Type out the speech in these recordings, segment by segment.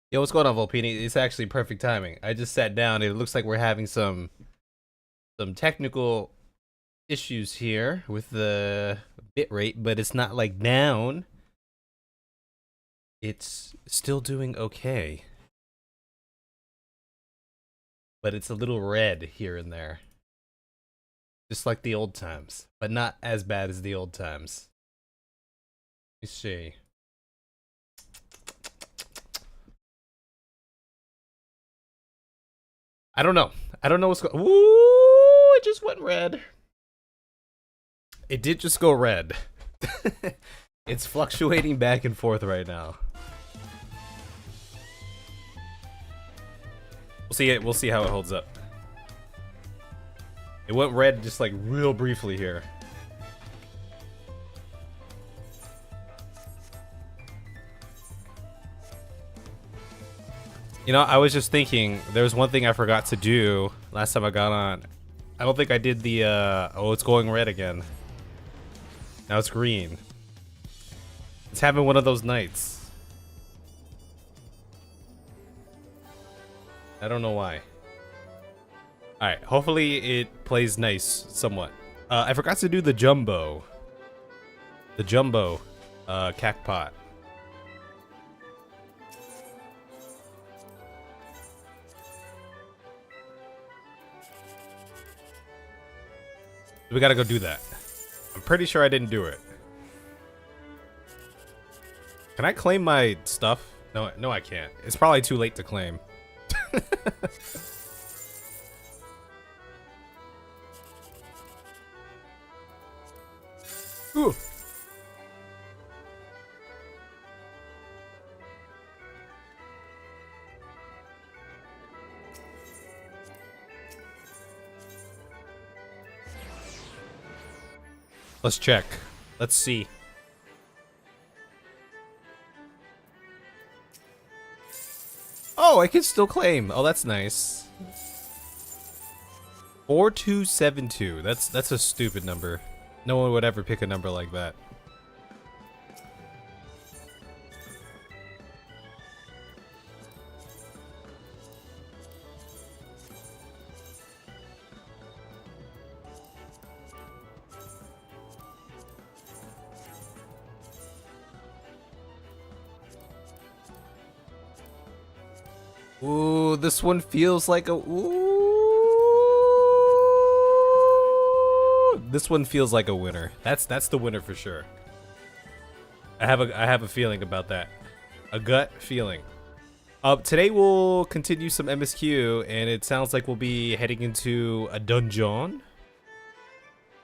Yo, what's going on, Volpini? It's actually perfect timing. I just sat down and it looks like we're having some technical issues here with the bit rate, but it's not like down. It's still doing okay. But it's a little red here and there. Just like the old times, but not as bad as the old times. Let's see. I don't know. I don't know what's going. Ooh, it just went red. It did just go red. It's fluctuating back and forth right now. We'll see it. We'll see how it holds up. It went red just like real briefly here. You know, I was just thinking, there was one thing I forgot to do last time I got on. I don't think I did the, oh, it's going red again. Now it's green. It's having one of those nights. I don't know why. Alright, hopefully it plays nice somewhat. I forgot to do the jumbo. The jumbo, cacpot. We gotta go do that. I'm pretty sure I didn't do it. Can I claim my stuff? No, I can't. It's probably too late to claim. Ooh. Let's check. Let's see. Oh, I can still claim. Oh, that's nice. 4272. That's a stupid number. No one would ever pick a number like that. Ooh, this one feels like a ooh. This one feels like a winner. That's the winner for sure. I have a feeling about that. A gut feeling. Today we'll continue some MSQ, and it sounds like we'll be heading into a dungeon.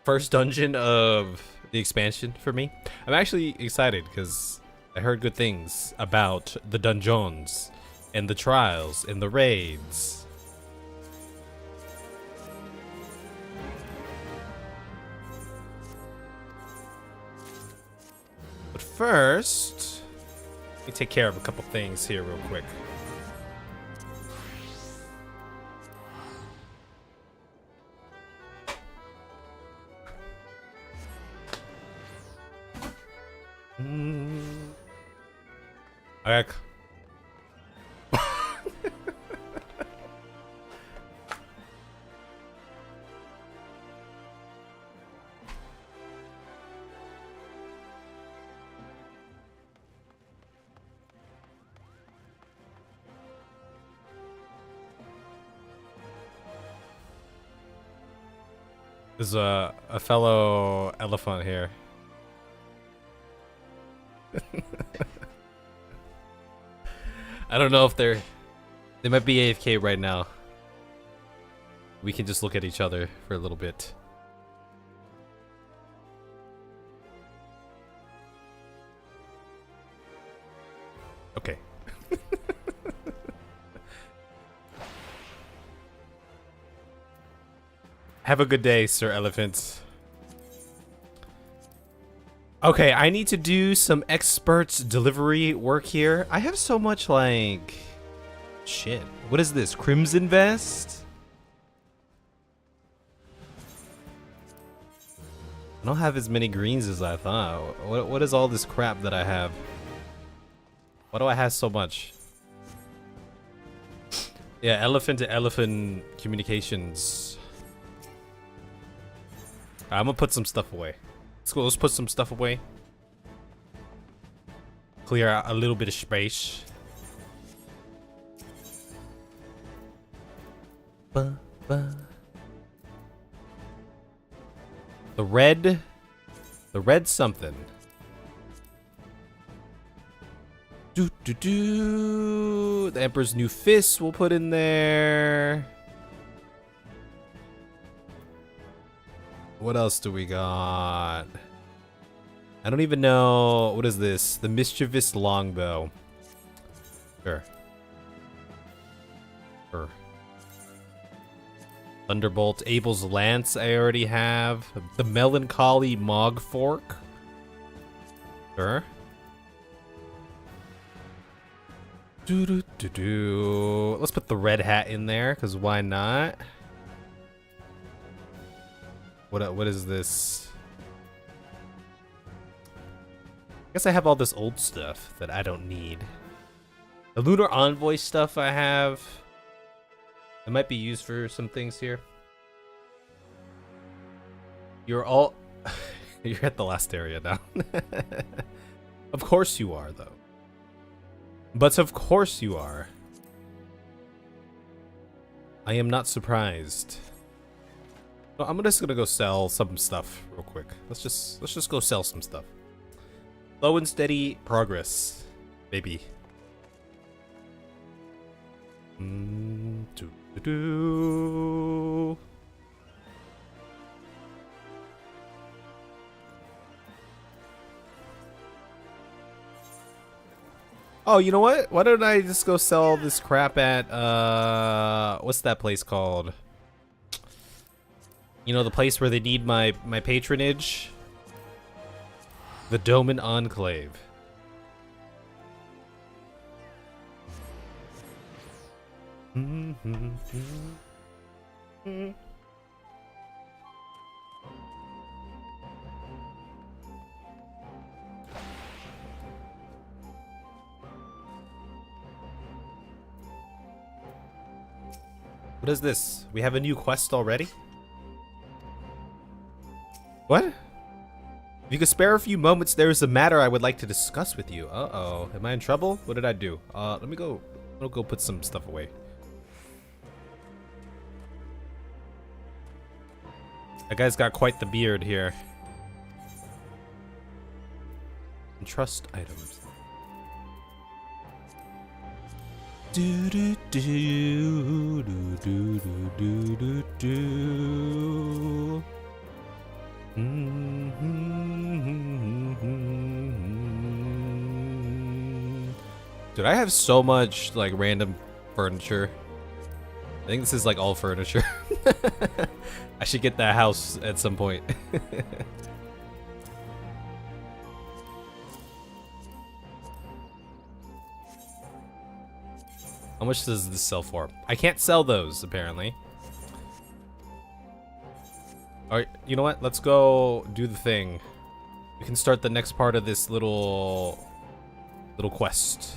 First dungeon of the expansion for me. I'm actually excited because I heard good things about the dungeons and the trials and the raids. But first, let me take care of a couple things here real quick. Okay. There's a fellow elephant here. I don't know if they might be AFK right now. We can just look at each other for a little bit. Okay. Have a good day, Sir Elephant. Okay, I need to do some experts delivery work here. I have so much like shit. What is this? Crimson Vest? I don't have as many greens as I thought. What is all this crap that I have? Why do I have so much? Yeah, elephant to elephant communications. I'm gonna put some stuff away. Let's put some stuff away. Clear out a little bit of space. The red something. The Emperor's New Fist we'll put in there. What else do we got? I don't even know. What is this? The Mischievous Longbow. Sure. Sure. Thunderbolt. Abel's Lance I already have. The Melancholy Mog Fork. Sure. Let's put the red hat in there, because why not? What is this? I guess I have all this old stuff that I don't need. The Lunar Envoy stuff I have. It might be used for some things here. You're all... You're at the last area now. Of course you are, though. But of course you are. I am not surprised. No, I'm just gonna go sell some stuff real quick. Let's just go sell some stuff. Slow and steady progress, baby. Oh, you know what? Why don't I just go sell this crap at, what's that place called? You know, the place where they need my patronage? The Doman Enclave. What is this? We have a new quest already? What? If you could spare a few moments, there is a matter I would like to discuss with you. Uh-oh. Am I in trouble? What did I do? Let me go. I'll go put some stuff away. That guy's got quite the beard here. Entrust items. Do do do do do do do do. Dude, I have so much like random furniture. I think this is like all furniture. I should get that house at some point. How much does this sell for? I can't sell those, apparently. Alright, you know what? Let's go do the thing. We can start the next part of this little quest.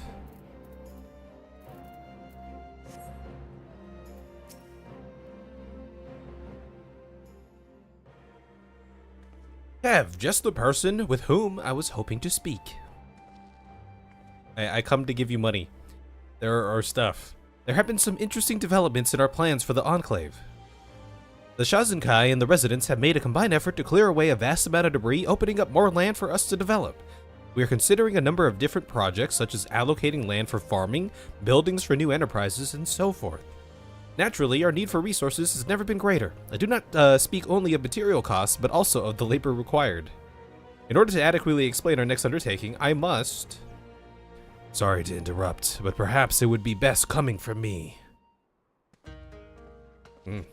Kev, just the person with whom I was hoping to speak. I come to give you money. There are stuff. There have been some interesting developments in our plans for the Enclave. The Shazenkai and the residents have made a combined effort to clear away a vast amount of debris, opening up more land for us to develop. We are considering a number of different projects, such as allocating land for farming, buildings for new enterprises, and so forth. Naturally, our need for resources has never been greater. I do not speak only of material costs, but also of the labor required. In order to adequately explain our next undertaking, I must... Sorry to interrupt, but perhaps it would be best coming from me. We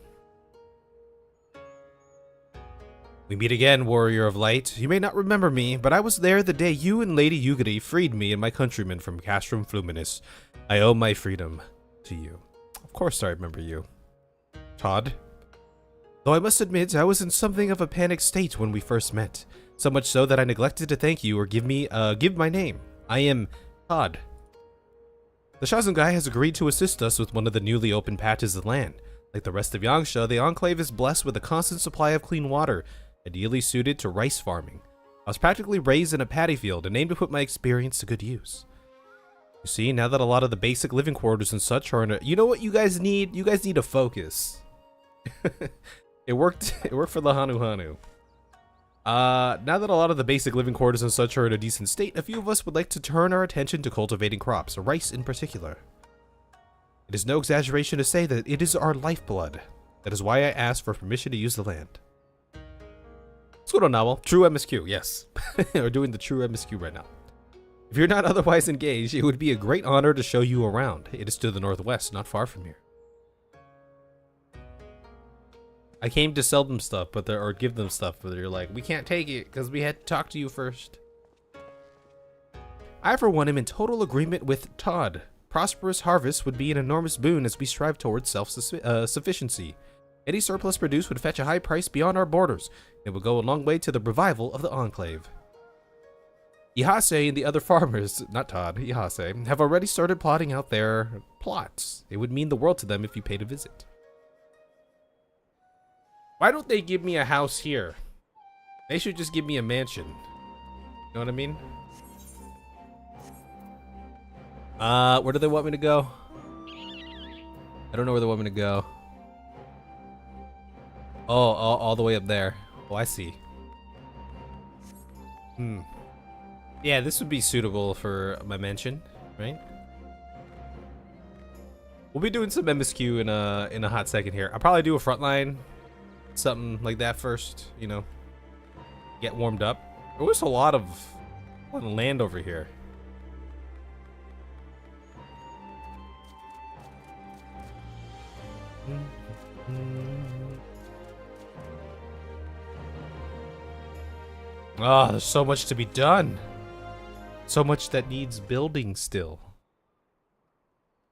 meet again, Warrior of Light. You may not remember me, but I was there the day you and Lady Yugiri freed me and my countrymen from Castrum Fluminus. I owe my freedom to you. Of course I remember you. Todd? Though I must admit, I was in something of a panicked state when we first met. So much so that I neglected to thank you or give my name. I am... Todd. The Shazungai has agreed to assist us with one of the newly opened patches of land. Like the rest of Yangsha, the Enclave is blessed with a constant supply of clean water, ideally suited to rice farming. I was practically raised in a paddy field and aimed to put my experience to good use. You see, now that a lot of the basic living quarters and such are in a... You know what you guys need? You guys need to focus. It worked for the Hanu. Now that a lot of the basic living quarters and such are in a decent state, a few of us would like to turn our attention to cultivating crops, rice in particular. It is no exaggeration to say that it is our lifeblood. That is why I asked for permission to use the land. What's going on, Novel? True MSQ, yes. We're doing the true MSQ right now. If you're not otherwise engaged, it would be a great honor to show you around. It is to the northwest, not far from here. I came to sell them stuff, or give them stuff, but they're like, we can't take it because we had to talk to you first. I, for one, am in total agreement with Todd. Prosperous harvest would be an enormous boon as we strive towards self-sufficiency. Any surplus produced would fetch a high price beyond our borders. It would go a long way to the revival of the Enclave. Ihase and the other farmers, not Todd, Ihase, have already started plotting out their plots. It would mean the world to them if you paid a visit. Why don't they give me a house here? They should just give me a mansion. You know what I mean? Where do they want me to go? I don't know where they want me to go. Oh, all the way up there. Oh, I see. Yeah, this would be suitable for my mansion, right? We'll be doing some MSQ in a hot second here. I'll probably do a frontline, something like that first, you know. Get warmed up. There's a lot of land over here. Ah, there's so much to be done. So much that needs building still.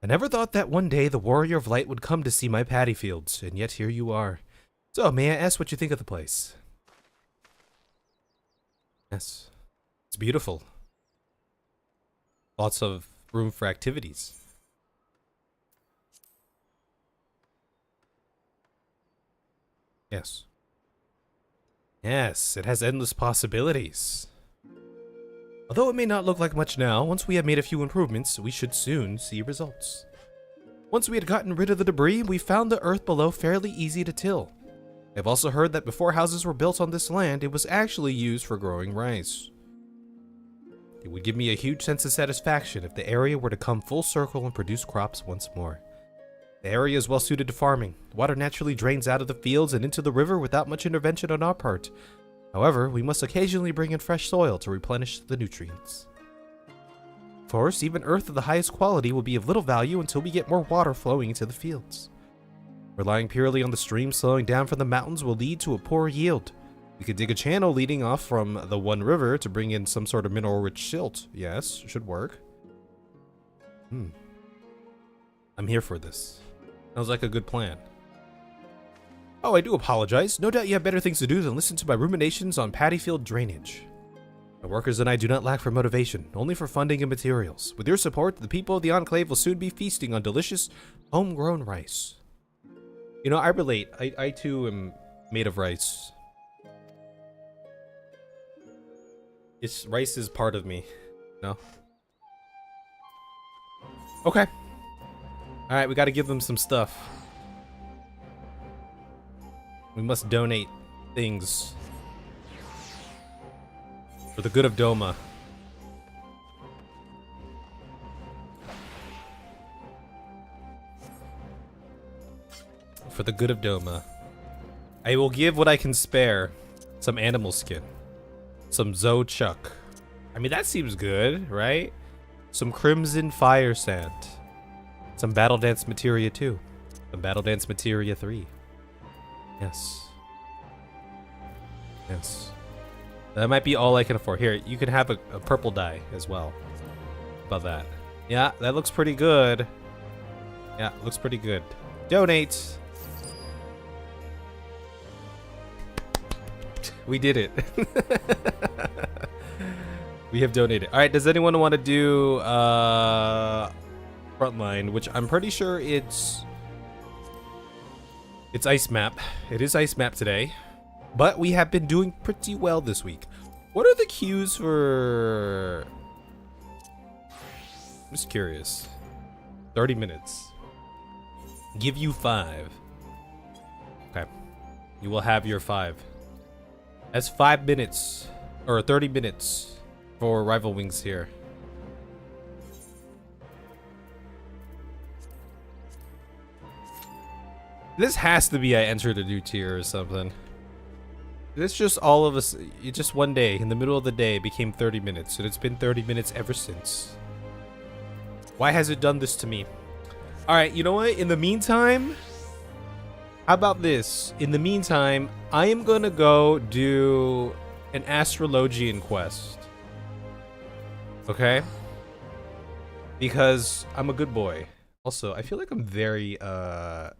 I never thought that one day the Warrior of Light would come to see my paddy fields, and yet here you are. So, may I ask what you think of the place? Yes, it's beautiful. Lots of room for activities. Yes. Yes, it has endless possibilities. Although it may not look like much now, once we have made a few improvements, we should soon see results. Once we had gotten rid of the debris, we found the earth below fairly easy to till. I've also heard that before houses were built on this land, it was actually used for growing rice. It would give me a huge sense of satisfaction if the area were to come full circle and produce crops once more. The area is well suited to farming. Water naturally drains out of the fields and into the river without much intervention on our part. However, we must occasionally bring in fresh soil to replenish the nutrients. Of course, even earth of the highest quality will be of little value until we get more water flowing into the fields. Relying purely on the stream slowing down from the mountains will lead to a poor yield. We could dig a channel leading off from the one river to bring in some sort of mineral-rich silt. Yes, should work. I'm here for this. Sounds like a good plan. Oh, I do apologize. No doubt you have better things to do than listen to my ruminations on paddy field drainage. My workers and I do not lack for motivation, only for funding and materials. With your support, the people of the Enclave will soon be feasting on delicious, homegrown rice. You know, I relate. I too am made of rice. Rice is part of me. No? Okay. Alright, we gotta give them some stuff. We must donate things. For the good of Doma. For the good of Doma. I will give what I can spare. Some animal skin. Some Zo Chuck. I mean, that seems good, right? Some Crimson Fire Sand. Some Battle Dance Materia 2. Some Battle Dance Materia 3. Yes. Yes. That might be all I can afford. Here, you can have a purple dye as well. How about that? Yeah, that looks pretty good. Yeah, looks pretty good. Donate! We did it. We have donated. Alright, does anyone want to do Frontline, which I'm pretty sure it's ice map. It is ice map today, but we have been doing pretty well this week. What are the queues for? I'm just curious. 30 minutes. Give you 5. Okay. You will have your 5. That's 5 minutes or 30 minutes for Rival Wings here. This has to be I entered a new tier or something. This just all of us, it just one day in the middle of the day became 30 minutes, and it's been 30 minutes ever since. Why has it done this to me? All right, you know what? In the meantime, how about this? In the meantime, I am gonna go do an astrologian quest. Okay? Because I'm a good boy. Also, I feel like I'm very, a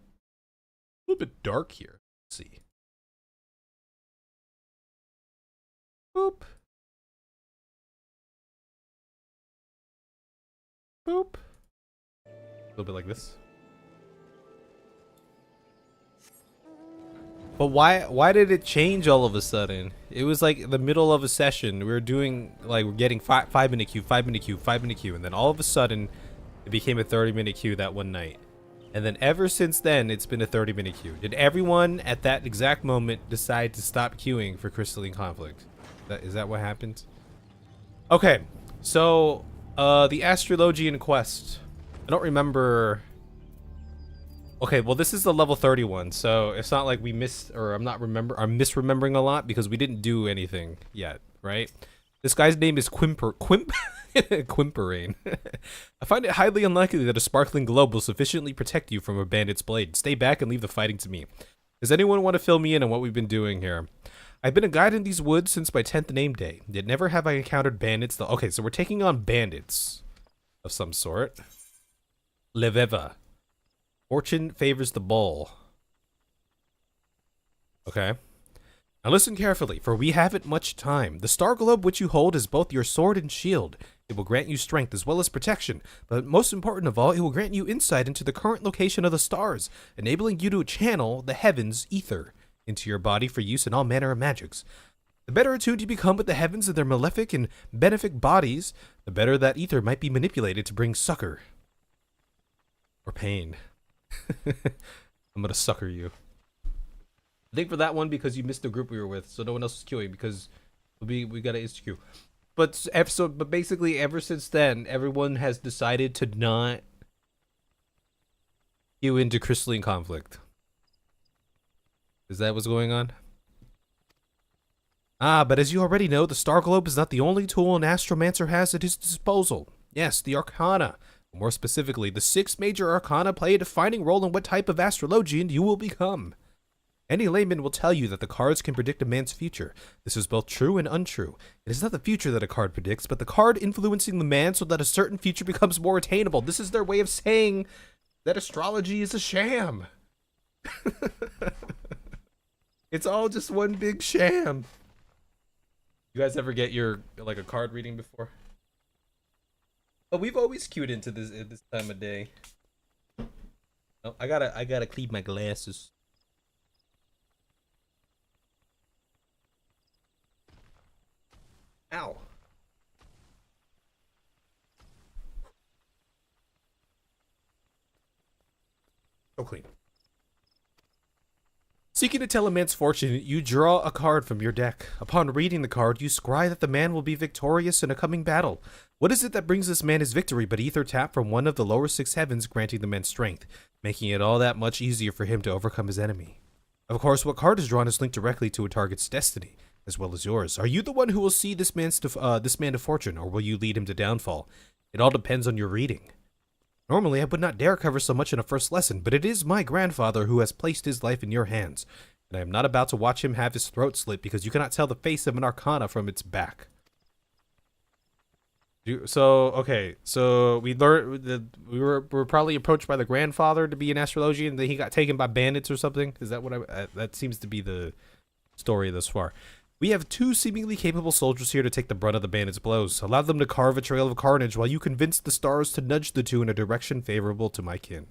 little bit dark here. Let's see. Boop. Boop. A little bit like this. But why did it change all of a sudden? It was like the middle of a session. We were doing, like, we're getting 5-minute queue, 5-minute queue, 5-minute queue, and then all of a sudden it became a 30-minute queue that one night. And then ever since then, it's been a 30-minute queue. Did everyone at that exact moment decide to stop queuing for Crystalline Conflict? Is that what happened? Okay, so the astrologian quest. I don't remember. Okay, well, this is the level 31, so it's not like we missed, or I'm misremembering a lot because we didn't do anything yet, right? This guy's name is Quimperain. I find it highly unlikely that a sparkling globe will sufficiently protect you from a bandit's blade. Stay back and leave the fighting to me. Does anyone want to fill me in on what we've been doing here? I've been a guide in these woods since my 10th name day, yet never have I encountered bandits. Okay, so we're taking on bandits of some sort. Leveva. Fortune favors the bull. Okay. Now listen carefully, for we haven't much time. The star globe which you hold is both your sword and shield. It will grant you strength as well as protection, but most important of all, it will grant you insight into the current location of the stars, enabling you to channel the heavens' ether into your body for use in all manner of magics. The better attuned you become with the heavens and their malefic and benefic bodies, the better that ether might be manipulated to bring succor. Or pain. I'm gonna succor you. I think for that one because you missed the group we were with, so no one else was queuing because we got an insta queue. But basically ever since then, everyone has decided to not queue into Crystalline Conflict. Is that what's going on? Ah, but as you already know, the Star Globe is not the only tool an astromancer has at his disposal. Yes, the Arcana. More specifically, the 6 major Arcana play a defining role in what type of astrologian you will become. Any layman will tell you that the cards can predict a man's future. This is both true and untrue. It is not the future that a card predicts, but the card influencing the man so that a certain future becomes more attainable. This is their way of saying that astrology is a sham. It's all just one big sham. You guys ever get your, like, a card reading before? But we've always queued into this at this time of day. Oh, I gotta clean my glasses. Ow. So clean. Seeking to tell a man's fortune, you draw a card from your deck. Upon reading the card, you scry that the man will be victorious in a coming battle. What is it that brings this man his victory but ether tap from one of the lower 6 heavens, granting the man strength, making it all that much easier for him to overcome his enemy? Of course, what card is drawn is linked directly to a target's destiny, as well as yours. Are you the one who will see this man to fortune, or will you lead him to downfall? It all depends on your reading. Normally, I would not dare cover so much in a first lesson, but it is my grandfather who has placed his life in your hands, and I am not about to watch him have his throat slit because you cannot tell the face of an Arcana from its back. Okay, so we learned that we were probably approached by the grandfather to be an astrologian, and then he got taken by bandits or something. Is that what that seems to be the story thus far? We have two seemingly capable soldiers here to take the brunt of the bandits' blows. Allow them to carve a trail of carnage while you convince the stars to nudge the two in a direction favorable to my kin.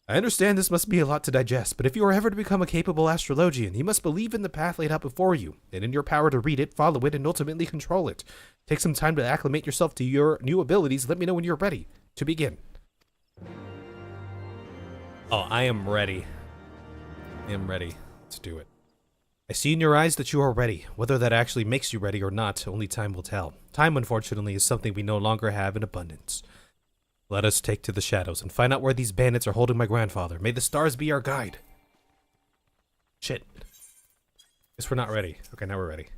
I understand this must be a lot to digest, but if you are ever to become a capable astrologian, you must believe in the path laid out before you, and in your power to read it, follow it, and ultimately control it. Take some time to acclimate yourself to your new abilities. Let me know when you're ready to begin. Oh, I am ready. I am ready to do it. I see in your eyes that you are ready. Whether that actually makes you ready or not, only time will tell. Time, unfortunately, is something we no longer have in abundance. Let us take to the shadows and find out where these bandits are holding my grandfather. May the stars be our guide. Shit. Guess we're not ready. Okay, now we're ready.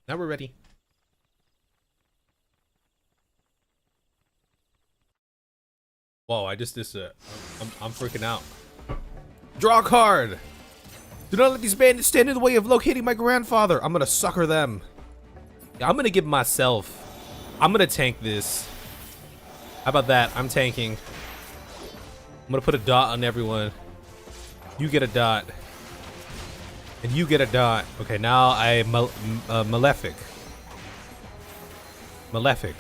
Now we're ready. Whoa, I just I'm freaking out. Draw a card! Do not let these bandits stand in the way of locating my grandfather. I'm gonna sucker them. Yeah, I'm gonna give myself. I'm gonna tank this. How about that? I'm tanking. I'm gonna put a dot on everyone. You get a dot. And you get a dot. Okay, now I malefic. Malefic.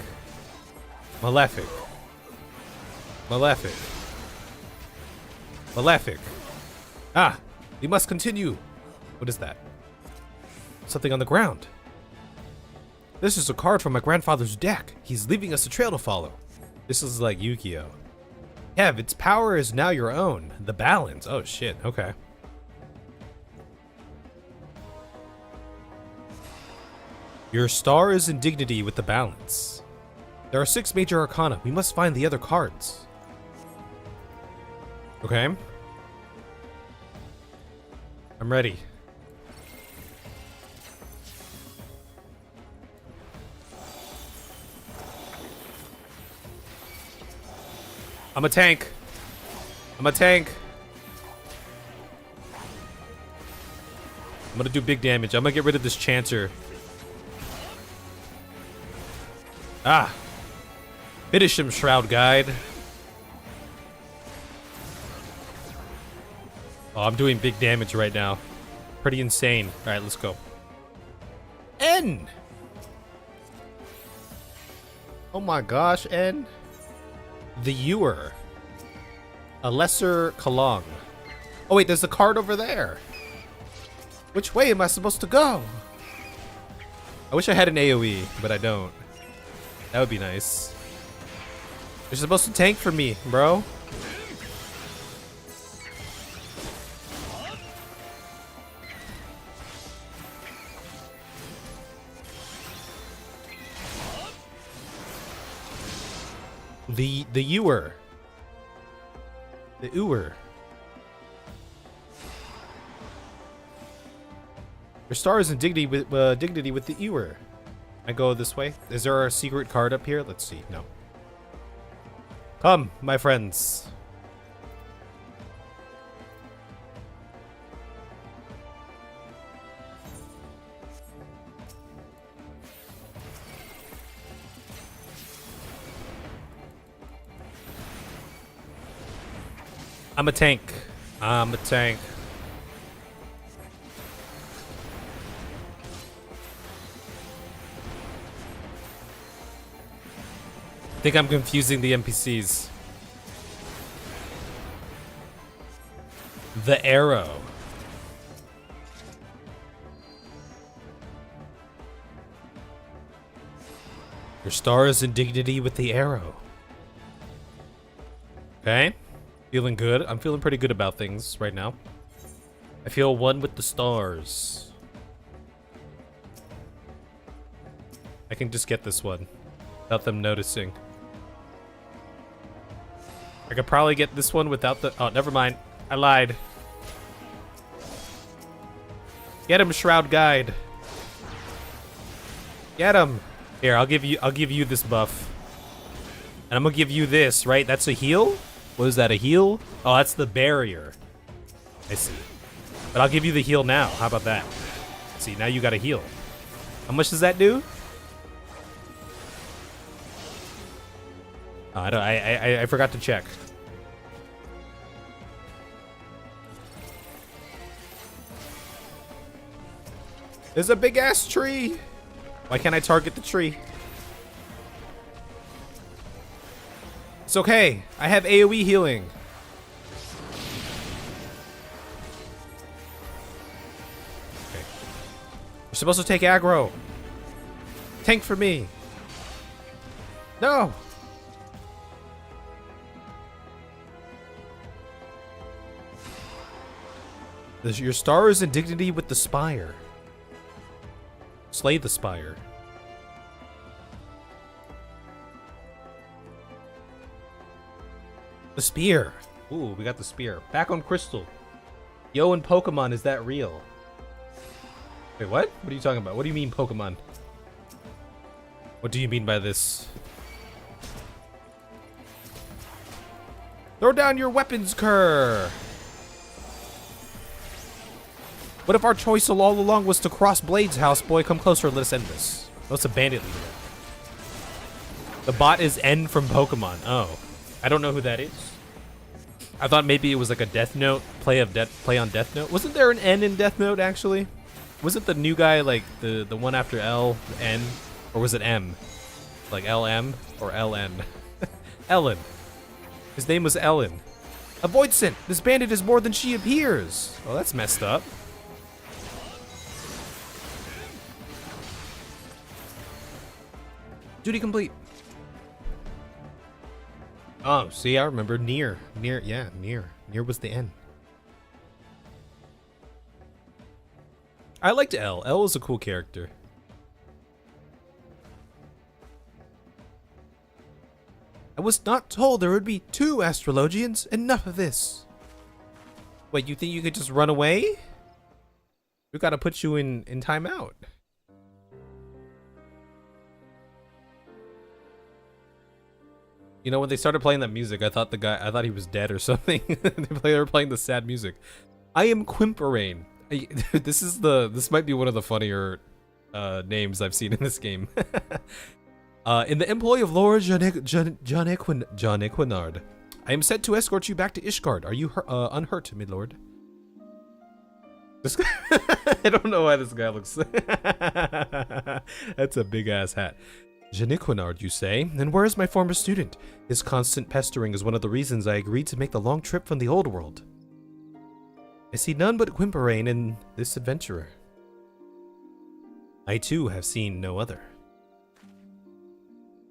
Malefic. Malefic. Malefic. Ah! We must continue. What is that? Something on the ground. This is a card from my grandfather's deck. He's leaving us a trail to follow. This is like Yu-Gi-Oh! Kev, its power is now your own. The balance. Oh shit, okay. Your star is in dignity with the balance. There are 6 major arcana. We must find the other cards. Okay. I'm ready. I'm a tank. I'm a tank. I'm gonna do big damage. I'm gonna get rid of this Chancer. Ah. Finish him, Shroud Guide. Oh, I'm doing big damage right now. Pretty insane. All right, let's go. N. Oh my gosh, N. The Ewer. A lesser Kalong. Oh wait, there's a card over there. Which way am I supposed to go? I wish I had an AoE, but I don't. That would be nice. You're supposed to tank for me, bro. The Ewer. The Ewer. Your star is in dignity with the Ewer. I go this way. Is there a secret card up here? Let's see. No. Come, my friends. I'm a tank. I'm a tank. I think I'm confusing the NPCs. The arrow. Your star is in dignity with the arrow. Okay. Feeling good. I'm feeling pretty good about things right now. I feel one with the stars. I can just get this one without them noticing. I could probably get this one without the... Oh, never mind. I lied. Get him, Shroud Guide. Get him. Here, I'll give you this buff. And I'm gonna give you this, right? That's a heal? What is that, a heal? Oh, that's the barrier. I see. But I'll give you the heal now. How about that? See, now you got a heal. How much does that do? Oh, I forgot to check. There's a big ass tree. Why can't I target the tree? It's okay. I have AoE healing. Okay. You're supposed to take aggro. Tank for me. No. Your star is in dignity with the spire. Slay the spire. The spear. Ooh, we got the spear. Back on Crystal. Yo, in Pokemon, is that real? Wait, what? What are you talking about? What do you mean, Pokemon? What do you mean by this? Throw down your weapons, Kerr! What if our choice all along was to cross Blade's house? Boy, come closer and let us end this. Let's abandon leader. The bot is N from Pokemon. Oh. I don't know who that is. I thought maybe it was like a Death Note play on Death Note. Wasn't there an N in Death Note actually? Wasn't the new guy like the one after L, N? Or was it M? Like LM or LN? Ellen. His name was Ellen. Avoid Scent! This bandit is more than she appears! Oh, that's messed up. Duty complete. Oh, see, I remember Near. Yeah, Near. Near was the N. I liked L. L was a cool character. I was not told there would be 2 astrologians. Enough of this. Wait, you think you could just run away? We gotta put you in timeout. You know, when they started playing that music, I thought he was dead or something. They were playing the sad music. I am Quimperain. This might be one of the funnier names I've seen in this game. In the employ of Lord John Equinard, I am sent to escort you back to Ishgard. Are you unhurt, milord? This guy, I don't know why this guy looks. That's a big ass hat. Janiquinard, you say? And where is my former student? His constant pestering is one of the reasons I agreed to make the long trip from the old world. I see none but Quimperain in this adventurer. I too have seen no other.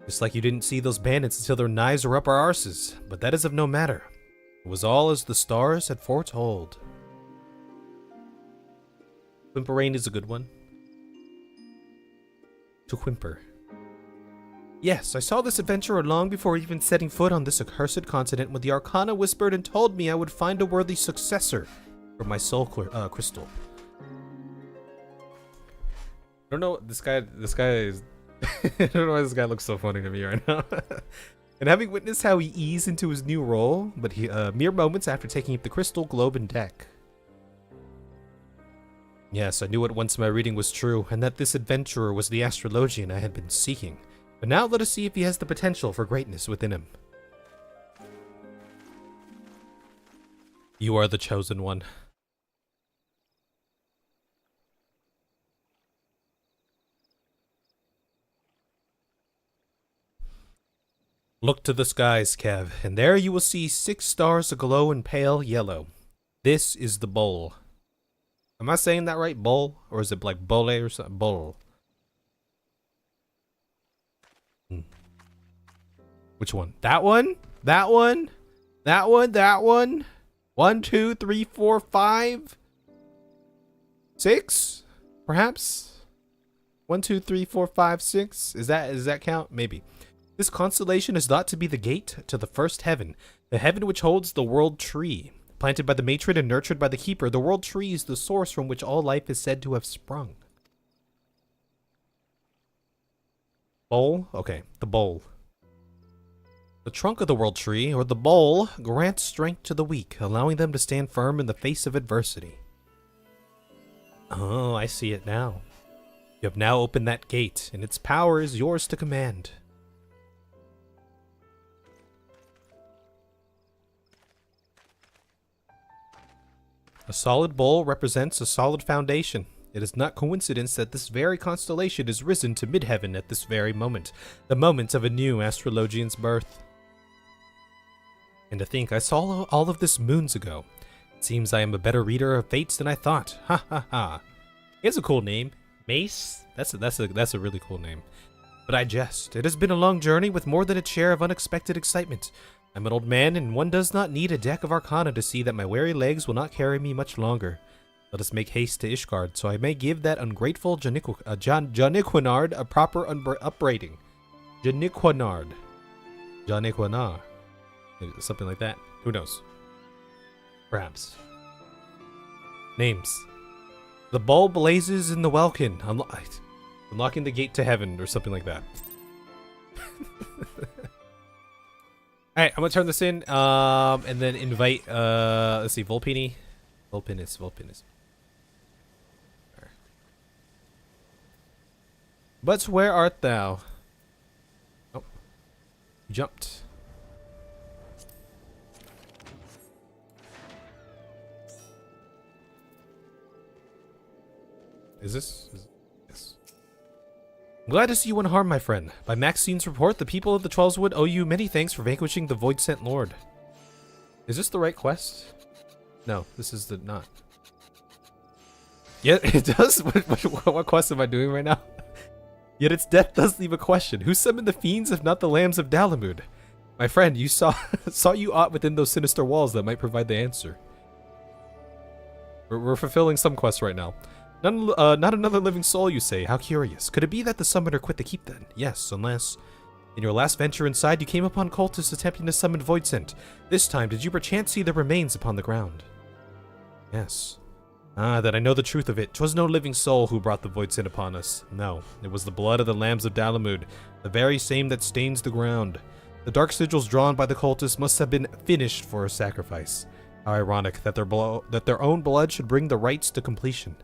Just like you didn't see those bandits until their knives were up our arses, but that is of no matter. It was all as the stars had foretold. Quimperain is a good one. To whimper. Yes, I saw this adventurer long before even setting foot on this accursed continent when the Arcana whispered and told me I would find a worthy successor for my soul crystal. I don't know, this guy is... I don't know why this guy looks so funny to me right now. And having witnessed how he eased into his new role, but mere moments after taking up the crystal globe and deck. Yes, I knew at once my reading was true, and that this adventurer was the astrologian I had been seeking. But now let us see if he has the potential for greatness within him. You are the chosen one. Look to the skies, Kev, and there you will see 6 stars aglow in pale yellow. This is the bowl. Am I saying that right? Bowl? Or is it like bole or something? Bowl. Which one? That one? That one? That one? That one? 1, 2, 3, 4, 5, 6? Perhaps? 1, 2, 3, 4, 5, 6? Does that count? Maybe. This constellation is thought to be the gate to the first heaven, the heaven which holds the world tree. Planted by the matron and nurtured by the keeper, the world tree is the source from which all life is said to have sprung. Bowl? Okay, the bowl. The trunk of the world tree, or the bowl, grants strength to the weak, allowing them to stand firm in the face of adversity. Oh, I see it now. You have now opened that gate, and its power is yours to command. A solid bowl represents a solid foundation. It is not coincidence that this very constellation is risen to midheaven at this very moment, the moment of a new astrologian's birth. And to think, I saw all of this moons ago. It seems I am a better reader of fates than I thought. Ha ha ha. He has a cool name. Mace? That's a really cool name. But I jest. It has been a long journey with more than its share of unexpected excitement. I'm an old man, and one does not need a deck of arcana to see that my weary legs will not carry me much longer. Let us make haste to Ishgard, so I may give that ungrateful Janiquinard a proper upbraiding. Janiquinard. Janiquinar. Something like that. Who knows? Perhaps. Names. The bulb blazes in the welkin. Unlocking the gate to heaven, or something like that. Alright, I'm gonna turn this in, and then invite, let's see, Volpini. Volpinus. Right. But where art thou? Oh. You jumped. Is this? Yes. I'm glad to see you unharmed, my friend. By Maxine's report, the people of the Twelveswood owe you many thanks for vanquishing the Void-Sent Lord. Is this the right quest? No, this is the not. Yeah, it does. What quest am I doing right now? Yet its death does leave a question. Who summoned the fiends if not the lambs of Dalamud? My friend, you saw you aught within those sinister walls that might provide the answer. We're fulfilling some quests right now. Not another living soul, you say. How curious. Could it be that the summoner quit the keep then? Yes, unless... In your last venture inside, you came upon cultists attempting to summon Voidsent. This time, did you perchance see their remains upon the ground? Yes. Ah, that I know the truth of it. 'Twas no living soul who brought the Voidsent upon us. No, it was the blood of the lambs of Dalamud, the very same that stains the ground. The dark sigils drawn by the cultists must have been finished for a sacrifice. How ironic that their own blood should bring the rites to completion.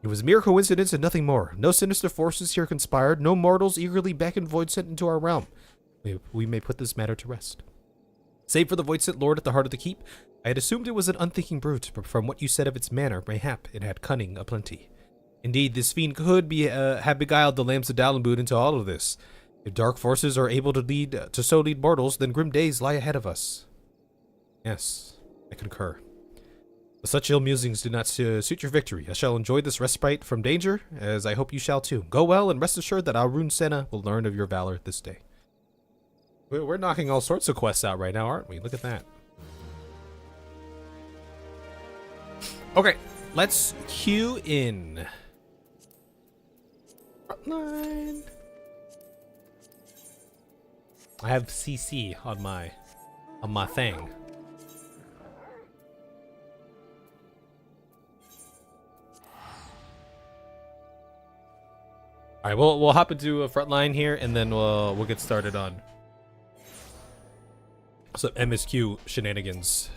It was mere coincidence and nothing more. No sinister forces here conspired. No mortals eagerly beckoned Voidsent into our realm. We may put this matter to rest. Save for the Voidsent Lord at the heart of the keep, I had assumed it was an unthinking brute, but from what you said of its manner, mayhap it had cunning aplenty. Indeed, this fiend could have beguiled the lambs of Dalamud into all of this. If dark forces are able to lead mortals, then grim days lie ahead of us. Yes, I concur. But such ill musings do not suit your victory. I shall enjoy this respite from danger, as I hope you shall too. Go well, and rest assured that Arun Senna will learn of your valor this day. We're knocking all sorts of quests out right now, aren't we? Look at that. Okay, let's queue in. Frontline. I have CC on my thing. All right, we'll hop into a frontline here, and then we'll get started on some MSQ shenanigans.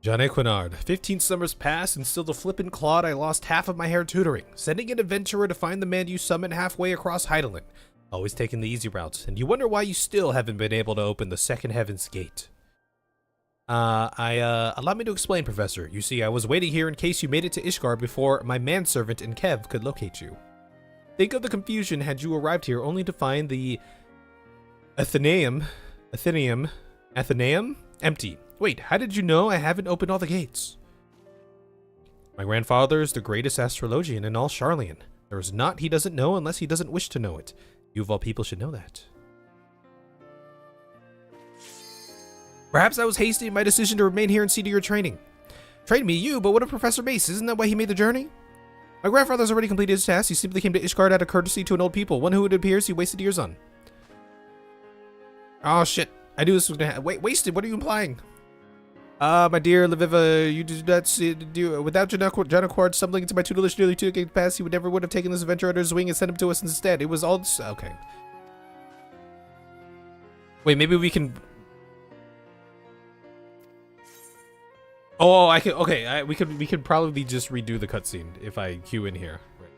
John Equinard. 15 summers passed, and still the flippin' clod I lost half of my hair tutoring, sending an adventurer to find the man you summoned halfway across Heidelin, always taking the easy routes, and you wonder why you still haven't been able to open the second heaven's gate. Allow me to explain, Professor. You see, I was waiting here in case you made it to Ishgard before my manservant and Kev could locate you. Think of the confusion had you arrived here only to find the Athenaeum empty. Wait, how did you know I haven't opened all the gates? My grandfather is the greatest astrologian in all Charlian. There is naught he doesn't know unless he doesn't wish to know it. You of all people should know that. Perhaps I was hasty in my decision to remain here and see to your training. Train me, you, but what of Professor Mace? Isn't that why he made the journey? My grandfather's already completed his task. He simply came to Ishgard out of courtesy to an old people, one who it appears he wasted years on. Oh shit, I knew this was gonna happen. Wait, wasted? What are you implying? My dear Lviva, you do not do without Janacord stumbling into my tutelage nearly 2 decades past, he would never have taken this adventure under his wing and sent him to us instead. It was all okay. Wait, maybe we can. Oh, I can. Okay, we could probably just redo the cutscene if I queue in here. Right.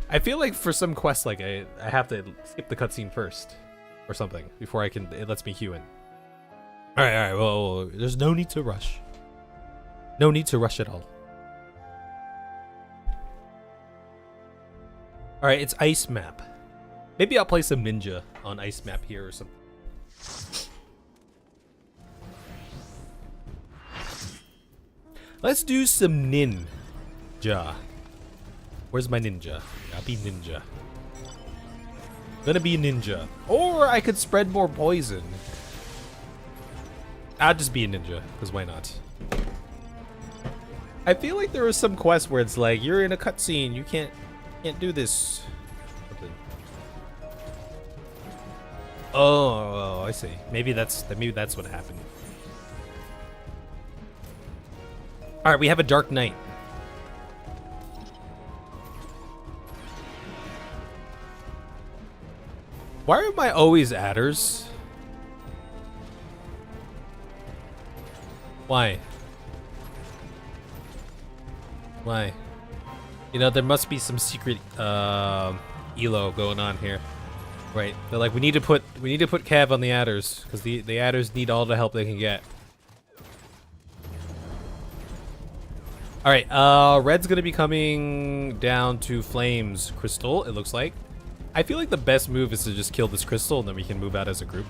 I feel like for some quests, like I have to skip the cutscene first, or something before I can. It lets me queue in. All right. Well, there's no need to rush. No need to rush at all. All right, it's ice map. Maybe I'll play some ninja on ice map here or something. Let's do some ninja. Where's my ninja? I'll be ninja. Gonna be a ninja. Or I could spread more poison. I'll just be a ninja, because why not? I feel like there was some quest where it's like, you're in a cutscene, you can't do this. Oh, I see. Maybe that's what happened. All right, we have a Dark Knight. Why am I always adders? Why? Why? You know, there must be some secret elo going on here. Right. They're like, we need to put Cav on the adders because the adders need all the help they can get. All right, red's gonna be coming down to Flames Crystal, it looks like. I feel like the best move is to just kill this crystal and then we can move out as a group.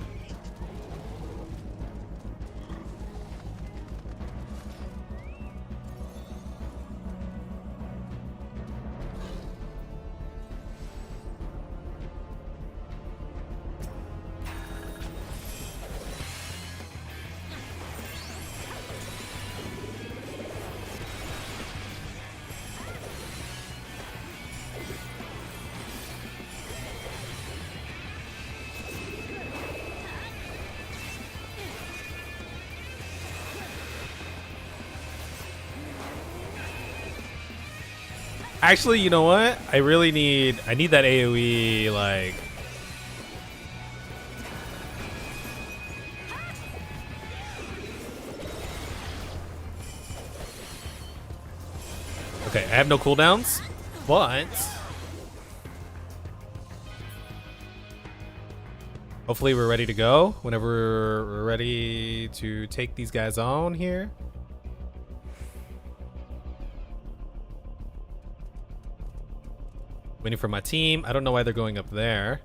Actually, you know what? I need that AoE, like... Okay, I have no cooldowns, but... hopefully we're ready to go whenever we're ready to take these guys on here. Waiting for my team. I don't know why they're going up there.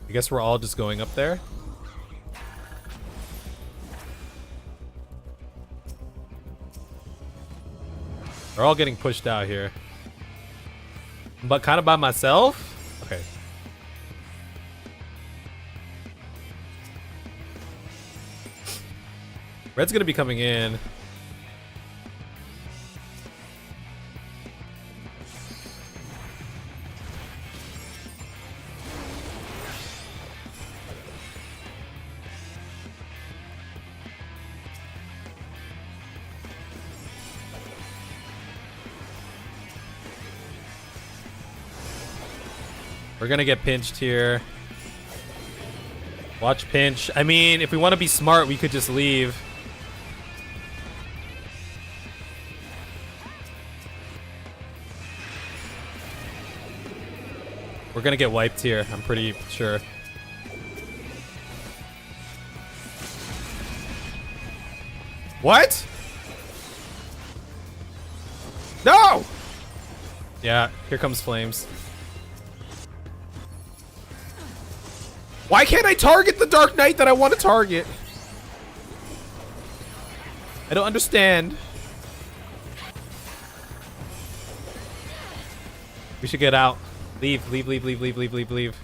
I guess we're all just going up there. They're all getting pushed out here. But kind of by myself? Okay. Red's gonna be coming in. We're gonna get pinched here. Watch pinch. I mean, if we want to be smart, we could just leave. We're gonna get wiped here, I'm pretty sure. What? No! Yeah, here comes Flames. Why can't I target the Dark Knight that I want to target? I don't understand. We should get out. Leave, leave, leave, leave, leave, leave, leave, leave.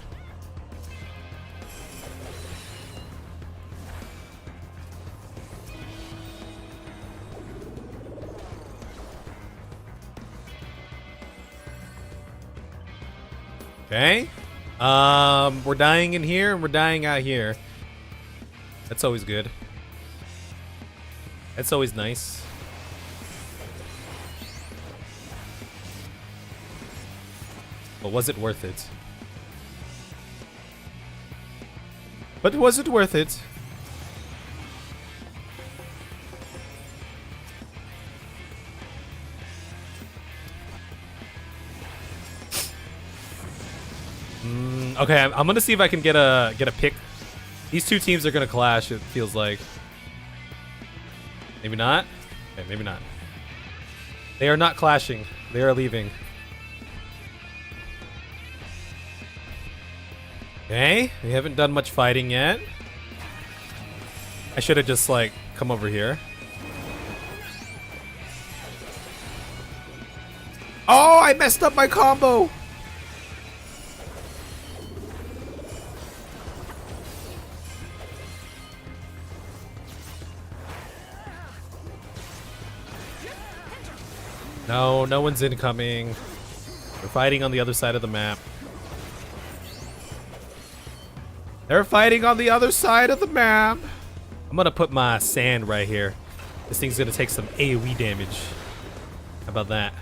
Okay. We're dying in here and we're dying out here. That's always good. That's always nice. But was it worth it? But was it worth it? Okay, I'm gonna see if I can get a pick. These two teams are gonna clash. It feels like. Maybe not. Okay, maybe not. They are not clashing. They are leaving. Okay, we haven't done much fighting yet. I should have just like come over here. Oh, I messed up my combo. No, no one's incoming. We're fighting on the other side of the map. They're fighting on the other side of the map. I'm gonna put my sand right here. This thing's gonna take some AoE damage. How about that?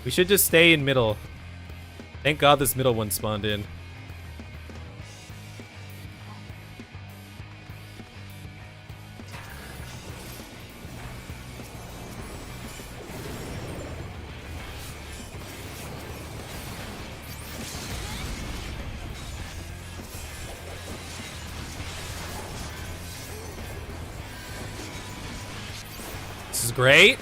We should just stay in middle. Thank God this middle one spawned in. This is great.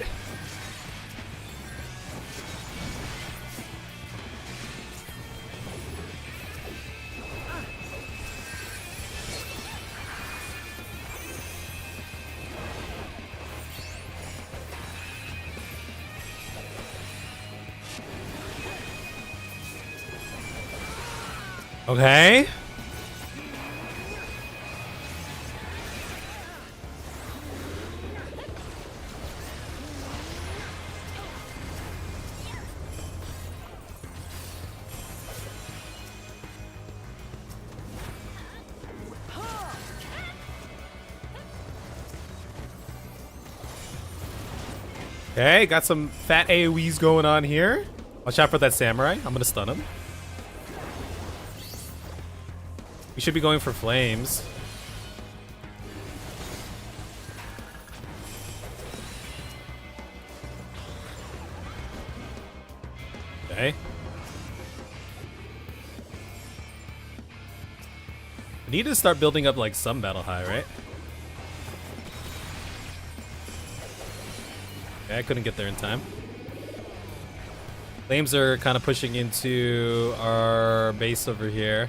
Okay. Okay, got some fat AoEs going on here. Watch out for that samurai. I'm gonna stun him. We should be going for flames. Okay. We need to start building up like some battle high, right? Okay, I couldn't get there in time. Flames are kind of pushing into our base over here.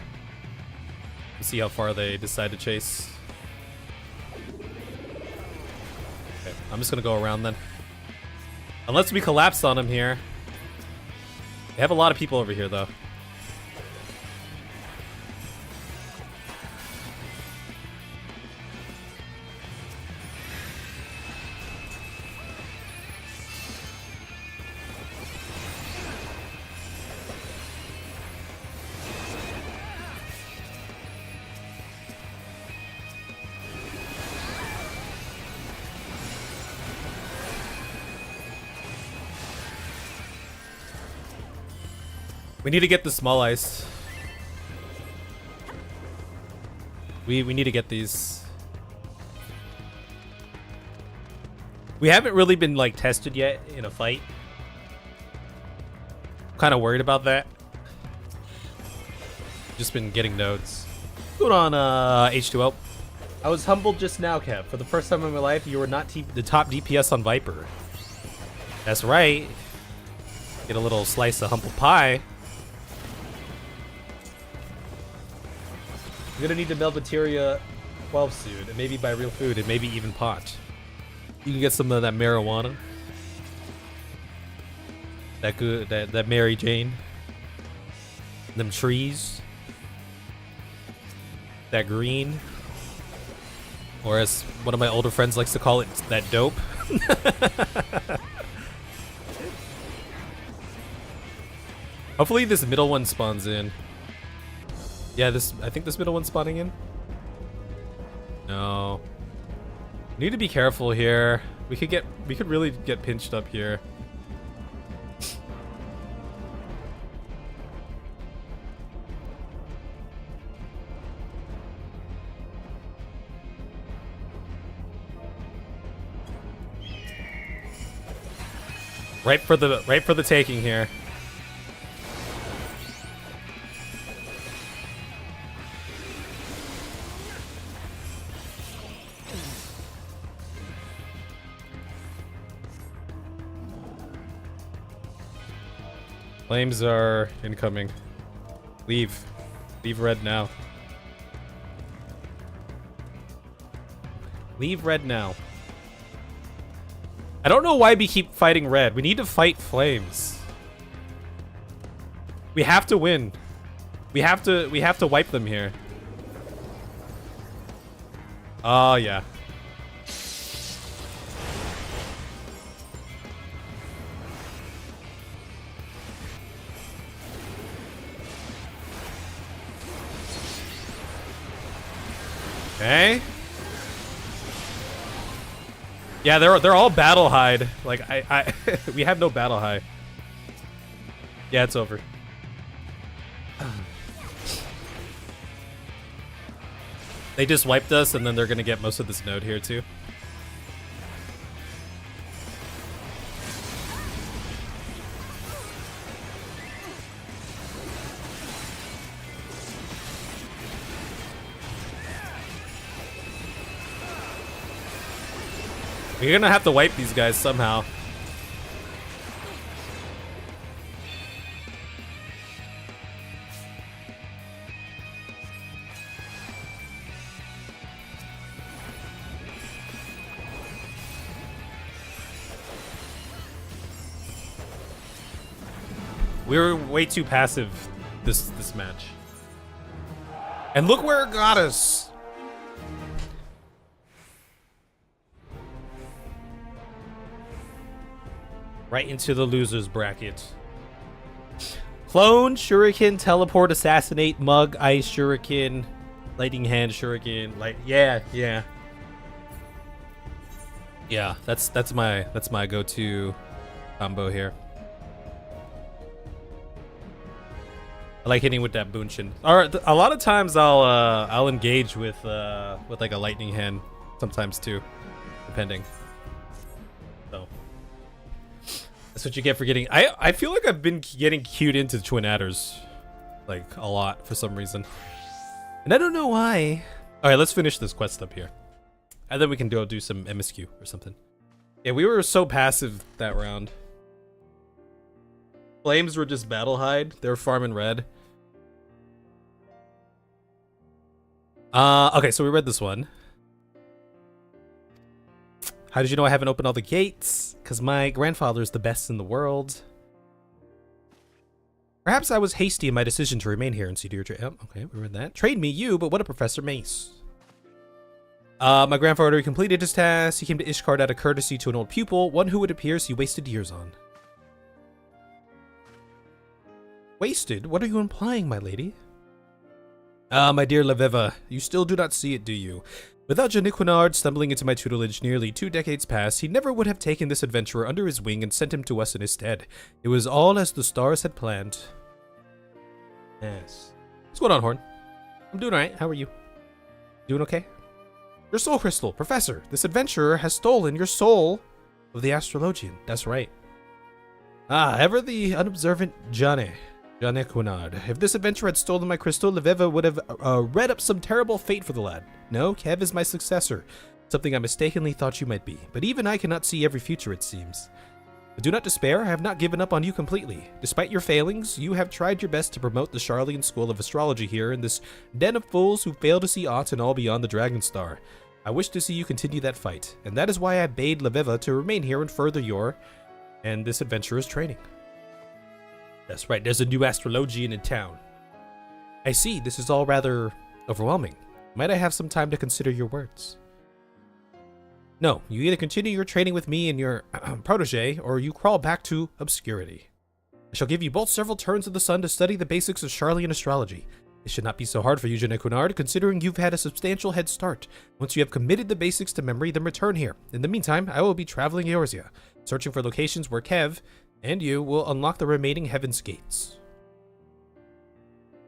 Let's see how far they decide to chase. Okay, I'm just gonna go around then. Unless we collapse on them here. They have a lot of people over here though. We need to get the small ice. We need to get these. We haven't really been like tested yet in a fight. Kind of worried about that. Just been getting nodes. What's going on, H2O? I was humbled just now, Kev. For the first time in my life, you were not the top DPS on Viper. That's right. Get a little slice of humble pie. I'm gonna need to meld materia 12 soon, and maybe buy real food, and maybe even pot. You can get some of that marijuana. That good, that Mary Jane. Them trees. that green. Or as one of my older friends likes to call it, that dope. Hopefully this middle one spawns in. Yeah, I think this middle one's spawning in. No. Need to be careful here. We could really get pinched up here. Right for the taking here. Flames are incoming. Leave. Leave red now. Leave red now. I don't know why we keep fighting red. We need to fight flames. We have to win. We have to wipe them here. Oh yeah. Okay. Yeah, they're all battle hide. Like I we have no battle high. Yeah, it's over. They just wiped us, and then they're gonna get most of this node here too. We're gonna have to wipe these guys somehow. We were way too passive this match. And look where it got us. Right into the losers bracket. Clone, shuriken, teleport, assassinate, mug, ice, shuriken, lightning hand, shuriken, yeah. Yeah, that's my go-to combo here. I like hitting with that bunshin. Or a lot of times I'll engage with like a lightning hand sometimes too, depending. So that's what you get for getting. I feel like I've been getting cued into twin adders like a lot for some reason, and I don't know why. All right, let's finish this quest up here, and then we can do some MSQ or something. Yeah, we were so passive that round. Flames were just battle hide. They were farming red. Okay, so we read this one. How did you know I haven't opened all the gates? Because my grandfather is the best in the world. Perhaps I was hasty in my decision to remain here and see to your trade. Oh, okay, we read that. Trade me, you, but what a Professor Mace. My grandfather completed his task. He came to Ishkard out of courtesy to an old pupil, one who it appears he wasted years on. Wasted? What are you implying, my lady? My dear Leveva, you still do not see it, do you? Without Janiquinard stumbling into my tutelage nearly 2 decades past, he never would have taken this adventurer under his wing and sent him to us in his stead. It was all as the stars had planned. Yes. What's going on, Horn? I'm doing alright. How are you? Doing okay? Your soul crystal, Professor. This adventurer has stolen your soul of the astrologian. That's right. Ah, ever the unobservant Janiquinard. If this adventurer had stolen my crystal, Leveva would have read up some terrible fate for the lad. No, Kev is my successor, something I mistakenly thought you might be. But even I cannot see every future, it seems. But do not despair, I have not given up on you completely. Despite your failings, you have tried your best to promote the Charlian School of Astrology here in this den of fools who fail to see aught and all beyond the Dragon Star. I wish to see you continue that fight, and that is why I bade Leveva to remain here and further your and this adventurer's training. That's right, there's a new astrologian in town. I see, this is all rather overwhelming. Might I have some time to consider your words? No, you either continue your training with me and your protege, or you crawl back to obscurity. I shall give you both several turns of the sun to study the basics of Charlian astrology. It should not be so hard for you, Jeanette Quinard, considering you've had a substantial head start. Once you have committed the basics to memory, then return here. In the meantime, I will be traveling Eorzea, searching for locations where Kev and you will unlock the remaining Heaven's Gates.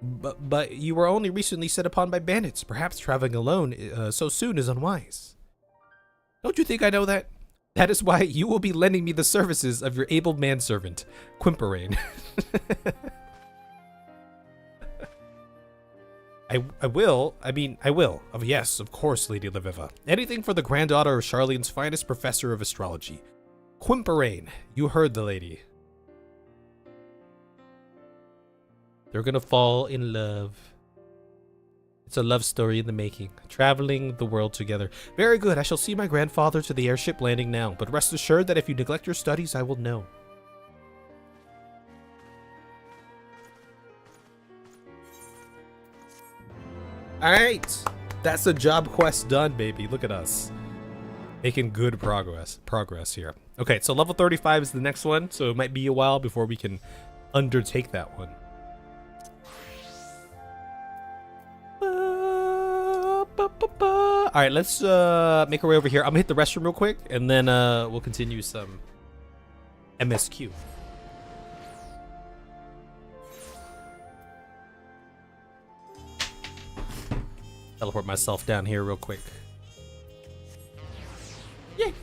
But you were only recently set upon by bandits. Perhaps traveling alone so soon is unwise. Don't you think I know that? That is why you will be lending me the services of your able manservant, Quimperane. I will. Oh, yes, of course, Lady Leviva. Anything for the granddaughter of Charlian's finest professor of astrology. Quimperane, you heard the lady. They're gonna fall in love. It's a love story in the making. Traveling the world together. Very good. I shall see my grandfather to the airship landing now, but rest assured that if you neglect your studies, I will know. Alright. That's a job quest done, baby. Look at us. Making good progress here. Okay, so level 35 is the next one, so it might be a while before we can undertake that one. Alright, let's make our way over here. I'm gonna hit the restroom real quick, and then we'll continue some MSQ. Teleport myself down here real quick. Yay!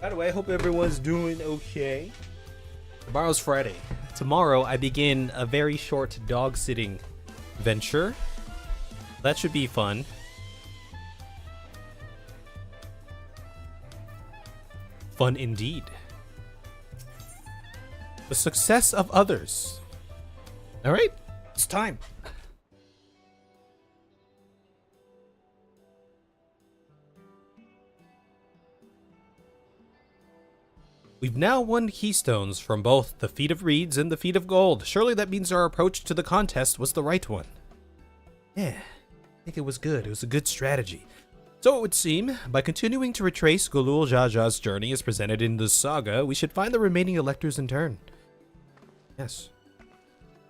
By the way, I hope everyone's doing okay. Tomorrow's Friday. Tomorrow I begin a very short dog sitting venture. That should be fun. Fun indeed. The success of others. All right, it's time. We've now won keystones from both the Feat of Reeds and the Feat of Gold. Surely that means our approach to the contest was the right one. Yeah, I think it was good. It was a good strategy. So it would seem, by continuing to retrace Golul Jaja's journey as presented in the saga, we should find the remaining electors in turn. Yes.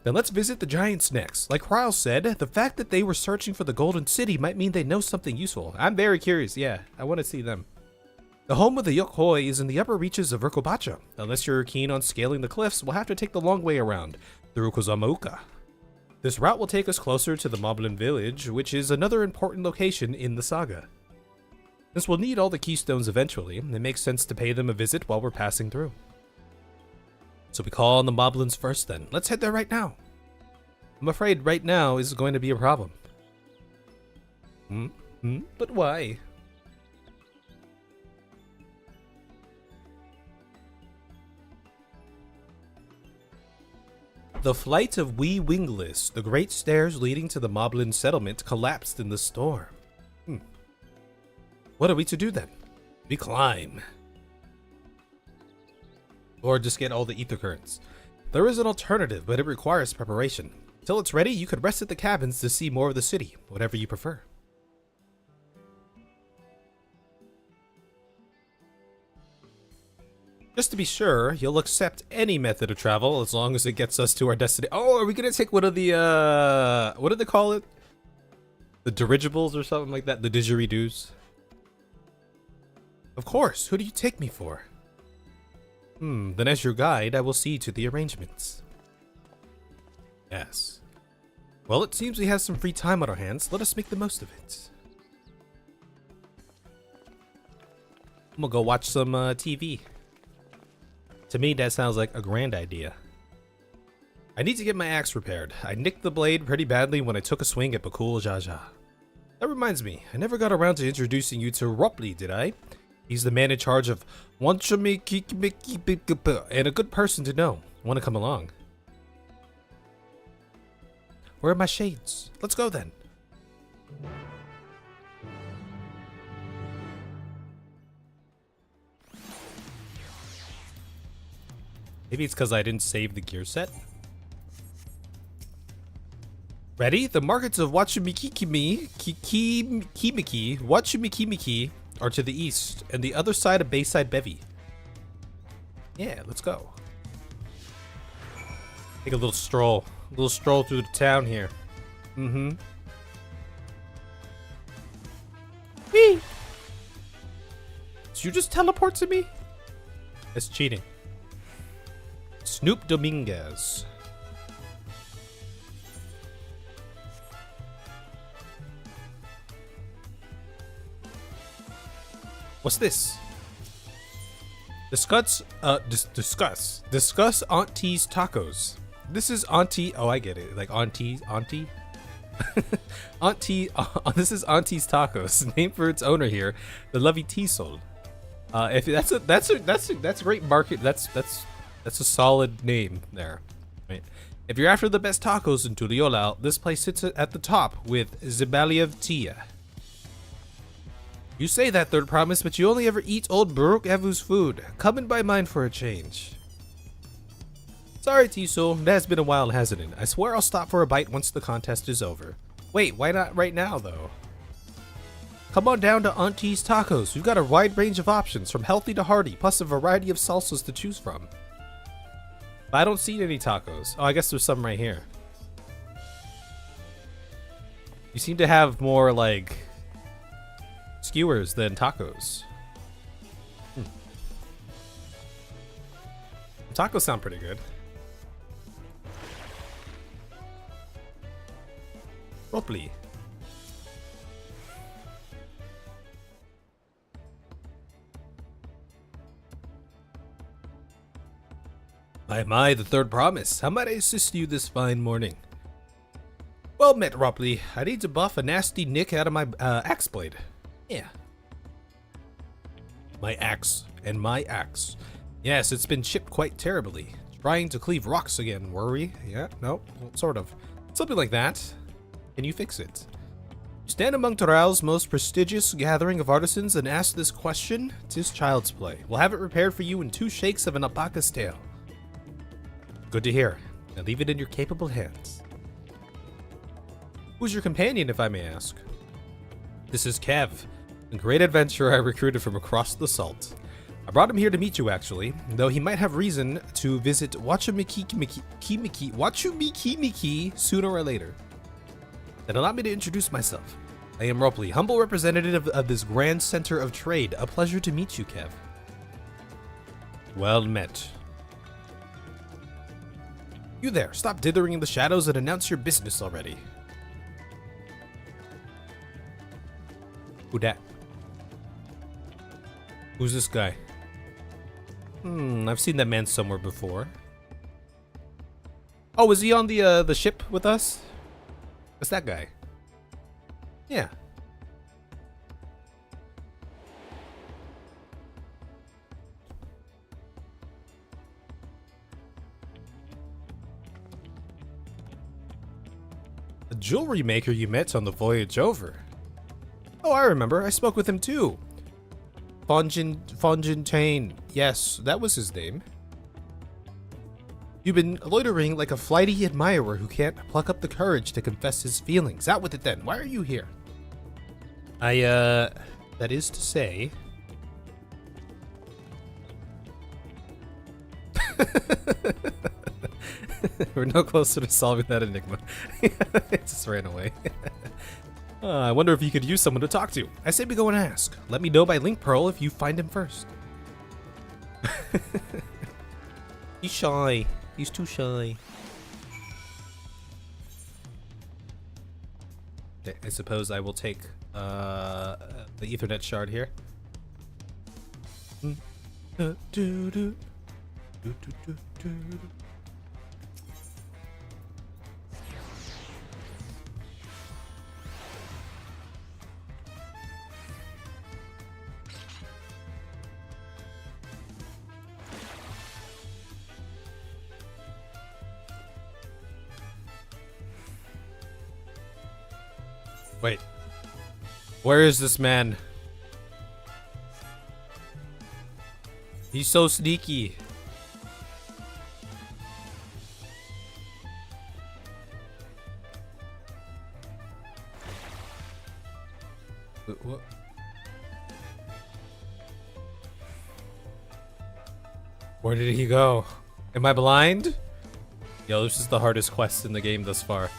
Then let's visit the giants next. Like Ryle said, the fact that they were searching for the Golden City might mean they know something useful. I'm very curious, yeah. I want to see them. The home of the Yokhoi is in the upper reaches of Urkobacha. Unless you're keen on scaling the cliffs, we'll have to take the long way around, through Kozamauka. This route will take us closer to the Moblin village, which is another important location in the saga. Since we'll need all the keystones eventually, it makes sense to pay them a visit while we're passing through. So we call on the Moblins first then. Let's head there right now. I'm afraid right now is going to be a problem. But why? The flight of Wee Wingless, the great stairs leading to the Moblin settlement, collapsed in the storm. What are we to do then? We climb. Or just get all the ether currents. There is an alternative, but it requires preparation. Till it's ready, you could rest at the cabins to see more of the city, whatever you prefer. Just to be sure, you'll accept any method of travel as long as it gets us to our destination. Oh, are we gonna take one of the, what did they call it? The dirigibles or something like that? The didgeridoos? Of course, who do you take me for? Then as your guide, I will see to the arrangements. Yes. Well, it seems we have some free time on our hands. Let us make the most of it. I'm gonna go watch some TV. To me, that sounds like a grand idea. I need to get my axe repaired. I nicked the blade pretty badly when I took a swing at Bakul Jaja. That reminds me, I never got around to introducing you to Ropley, did I? He's the man in charge of and a good person to know. Want to come along? Where are my shades? Let's go then. Maybe it's because I didn't save the gear set. Ready? The markets of Wachumikimiki are to the east, and the other side of Bayside Bevy. Yeah, let's go. Take a little stroll through the town here. Whee! Did you just teleport to me? That's cheating. Snoop Dominguez. What's this? Discuss Auntie's tacos. This is Auntie. Oh, I get it. Like Auntie. Auntie. This is Auntie's tacos, named for its owner here, the lovely Tisol. If that's a great market. That's a solid name there. Right. If you're after the best tacos in Tuliola, this place sits at the top with Zibaliev Tia. You say that, Third Promise, but you only ever eat old Baruch Evu's food. Come and buy mine for a change. Sorry, Tisol, that has been a while, hasn't it? I swear I'll stop for a bite once the contest is over. Wait, why not right now, though? Come on down to Auntie's Tacos. We've got a wide range of options, from healthy to hearty, plus a variety of salsas to choose from. But I don't see any tacos. Oh, I guess there's some right here. You seem to have more, like, skewers than tacos. Tacos sound pretty good. Ropley. My, the Third Promise. How might I assist you this fine morning? Well met, Ropley. I need to buff a nasty nick out of my axe blade. Yeah. My axe. And my axe. Yes, it's been chipped quite terribly. Trying to cleave rocks again, were we? Yeah, no, well, sort of. Something like that. Can you fix it? Stand among Toral's most prestigious gathering of artisans and ask this question? 'Tis child's play. We'll have it repaired for you in 2 shakes of an alpaca's tail. Good to hear. Now leave it in your capable hands. Who's your companion, if I may ask? This is Kev, a great adventurer I recruited from across the salt. I brought him here to meet you, actually, though he might have reason to visit Wachumikimiki sooner or later. Then allow me to introduce myself. I am Ropley, humble representative of this grand center of trade. A pleasure to meet you, Kev. Well met. You there, stop dithering in the shadows and announce your business already. Who dat? Who's this guy? I've seen that man somewhere before. Oh, is he on the ship with us? It's that guy. Yeah. A jewelry maker you met on the voyage over. Oh, I remember. I spoke with him too. Fontaine. Yes, that was his name. You've been loitering like a flighty admirer who can't pluck up the courage to confess his feelings. Out with it then. Why are you here? That is to say... We're no closer to solving that enigma. It just ran away. I wonder if you could use someone to talk to. I say we go and ask. Let me know by Link Pearl if you find him first. He's shy. He's too shy. Okay, I suppose I will take the Ethernet shard here. Wait. Where is this man? He's so sneaky. What? Where did he go? Am I blind? Yo, this is the hardest quest in the game thus far.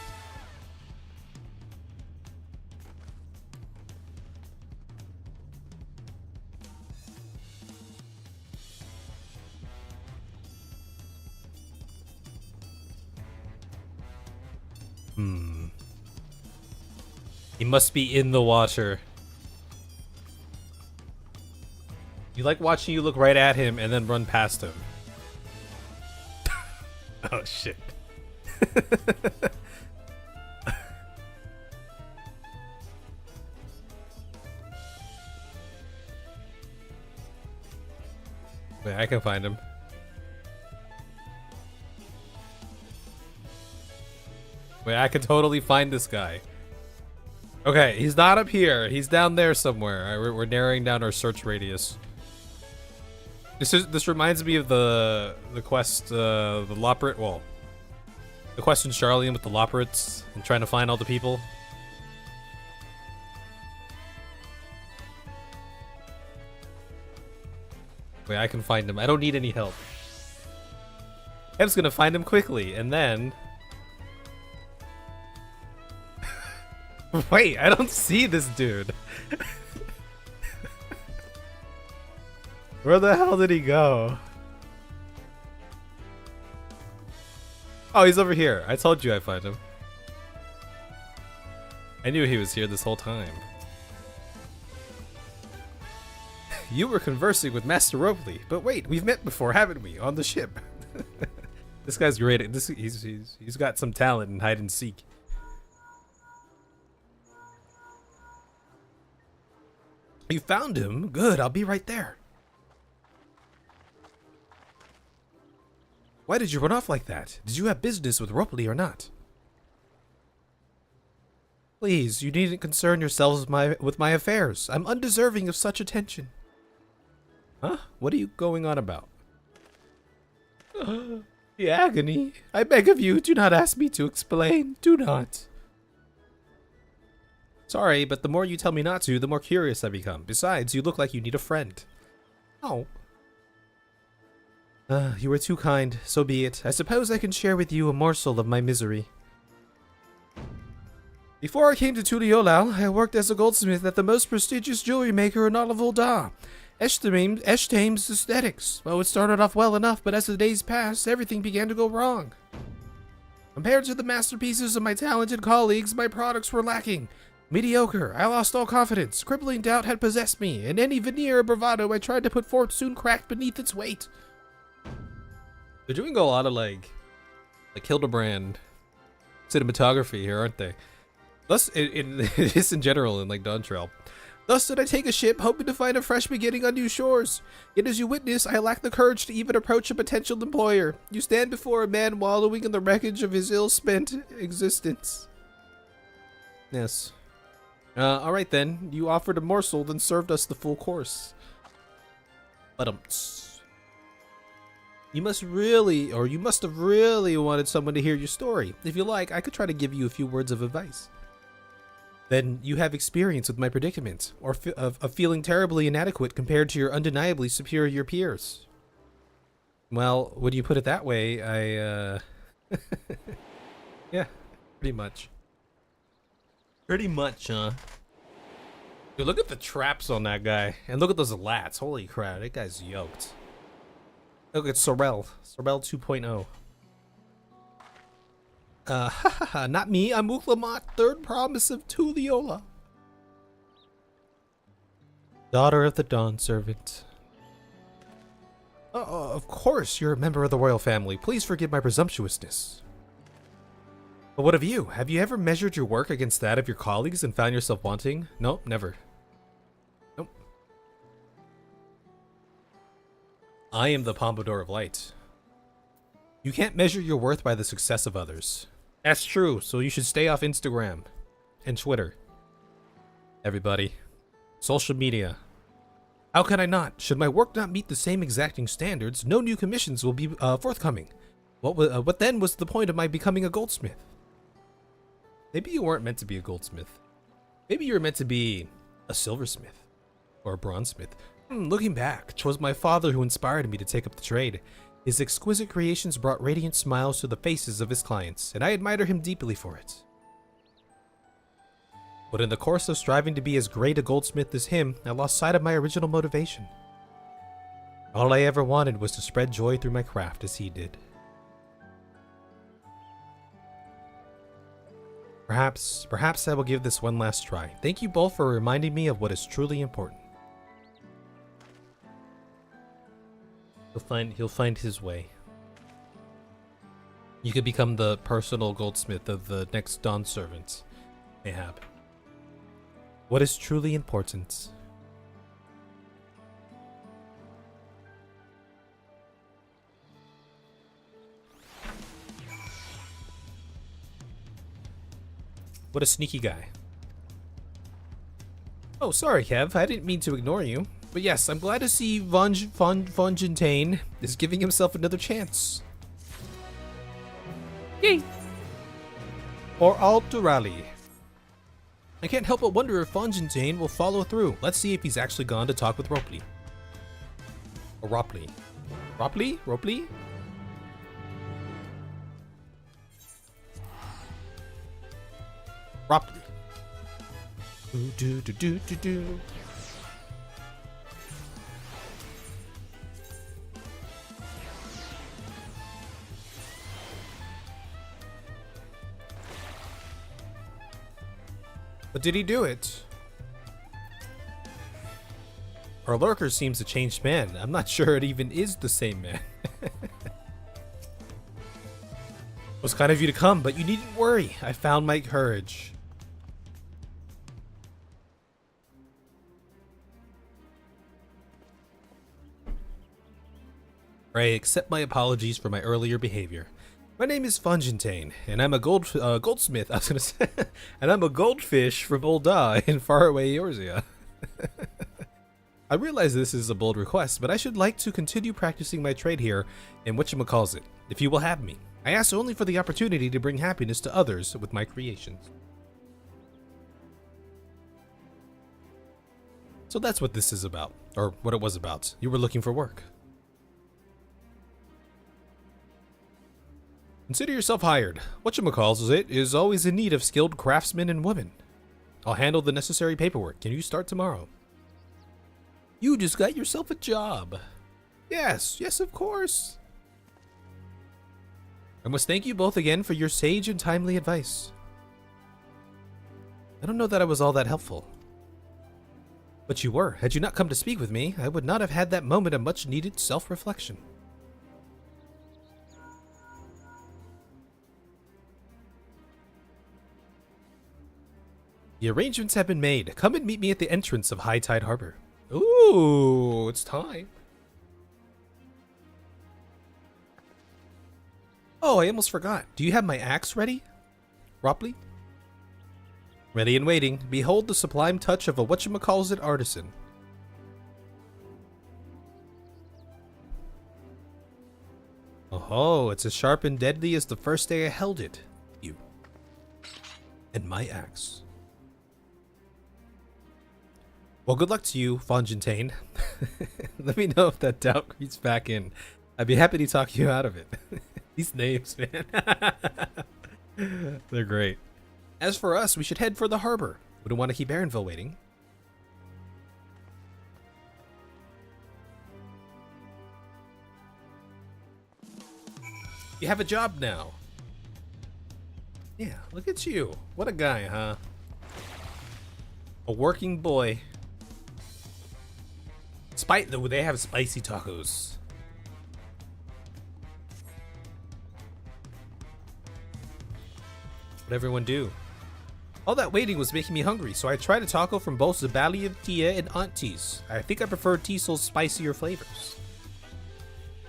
He must be in the water. You like watching you look right at him and then run past him. Oh shit. Wait, I can find him. Wait, I can totally find this guy. Okay, he's not up here. He's down there somewhere. We're narrowing down our search radius. This reminds me of the quest, the Loprit. Well, the quest in Charlian with the Loprits and trying to find all the people. Wait, I can find him. I don't need any help. I'm just gonna find him quickly, and then. Wait, I don't see this dude. Where the hell did he go? Oh, he's over here. I told you I'd find him. I knew he was here this whole time. You were conversing with Master Robley, but wait, we've met before, haven't we? On the ship. This guy's great. He's got some talent in hide and seek. You found him? Good, I'll be right there. Why did you run off like that? Did you have business with Robley or not? Please, you needn't concern yourselves with my affairs. I'm undeserving of such attention. Huh? What are you going on about? The agony. I beg of you, do not ask me to explain. Do not. Sorry, but the more you tell me not to, the more curious I become. Besides, you look like you need a friend. Oh. You were too kind. So be it. I suppose I can share with you a morsel of my misery. Before I came to Tuliolal, I worked as a goldsmith at the most prestigious jewelry maker in all of Ul'dah, Eshtame's Aesthetics. Well, it started off well enough, but as the days passed, everything began to go wrong. Compared to the masterpieces of my talented colleagues, my products were lacking. Mediocre. I lost all confidence. Crippling doubt had possessed me, and any veneer of bravado I tried to put forth soon cracked beneath its weight. They're doing a lot of like Hildebrand cinematography here, aren't they? Thus, in general, in like Dawntrail. Thus did I take a ship, hoping to find a fresh beginning on new shores. Yet as you witness, I lack the courage to even approach a potential employer. You stand before a man wallowing in the wreckage of his ill-spent existence. Yes. Alright then, you offered a morsel, then served us the full course. You must have really wanted someone to hear your story. If you like, I could try to give you a few words of advice. Then you have experience with my predicament, or of feeling terribly inadequate compared to your undeniably superior peers. Well, when you put it that way, yeah, pretty much. Pretty much, huh? Dude, look at the traps on that guy. And look at those lats. Holy crap, that guy's yoked. Look, it's Sorel. Sorel 2.0. Not me. I'm Uklamat, third promise of Tuliola. Daughter of the Dawn Servant. Of course, you're a member of the royal family. Please forgive my presumptuousness. But what of you? Have you ever measured your work against that of your colleagues and found yourself wanting? Nope, never. Nope. I am the Pompadour of Light. You can't measure your worth by the success of others. That's true, so you should stay off Instagram and Twitter. Everybody. Social media. How can I not? Should my work not meet the same exacting standards, no new commissions will be forthcoming. What then was the point of my becoming a goldsmith? Maybe you weren't meant to be a goldsmith. Maybe you were meant to be a silversmith or a bronzesmith. Looking back, 'twas my father who inspired me to take up the trade. His exquisite creations brought radiant smiles to the faces of his clients, and I admired him deeply for it. But in the course of striving to be as great a goldsmith as him, I lost sight of my original motivation. All I ever wanted was to spread joy through my craft as he did. Perhaps I will give this one last try. Thank you both for reminding me of what is truly important. He'll find his way. You could become the personal goldsmith of the next Dawn Servant. Mayhap. What is truly important? What a sneaky guy. Oh, sorry, Kev. I didn't mean to ignore you. But yes, I'm glad to see Fongentain is giving himself another chance. Yay! Or Alturali. I can't help but wonder if Fongentain will follow through. Let's see if he's actually gone to talk with Ropley. Or Ropley. Ropley? Ropley? Ropley. Do. But did he do it? Our lurker seems a changed man. I'm not sure it even is the same man. It was kind of you to come, but you needn't worry. I found my courage. Ray, accept my apologies for my earlier behavior. My name is Fongentain, and I'm a goldsmith. I was gonna say, and I'm a goldfish from Olda in faraway Eorzea. I realize this is a bold request, but I should like to continue practicing my trade here in whatchamacallit, if you will have me. I ask only for the opportunity to bring happiness to others with my creations. So that's what this is about, or what it was about. You were looking for work. Consider yourself hired. Whatchamacallit is always in need of skilled craftsmen and women. I'll handle the necessary paperwork. Can you start tomorrow? You just got yourself a job. Yes, of course. I must thank you both again for your sage and timely advice. I don't know that I was all that helpful. But you were. Had you not come to speak with me, I would not have had that moment of much needed self-reflection. The arrangements have been made. Come and meet me at the entrance of High Tide Harbor. Ooh, it's time. Oh, I almost forgot. Do you have my axe ready? Ropley? Ready and waiting. Behold the sublime touch of a whatchamacallit artisan. Oh, it's as sharp and deadly as the first day I held it. You. And my axe. Well, good luck to you, Fongentain. Let me know if that doubt creeps back in. I'd be happy to talk you out of it. These names, man. They're great. As for us, we should head for the harbor. Wouldn't want to keep Aaronville waiting. You have a job now. Yeah, look at you. What a guy, huh? A working boy. They have spicy tacos. What'd everyone do? All that waiting was making me hungry, so I tried a taco from both Zabalia Tia and Auntie's. I think I prefer Tiesel's spicier flavors.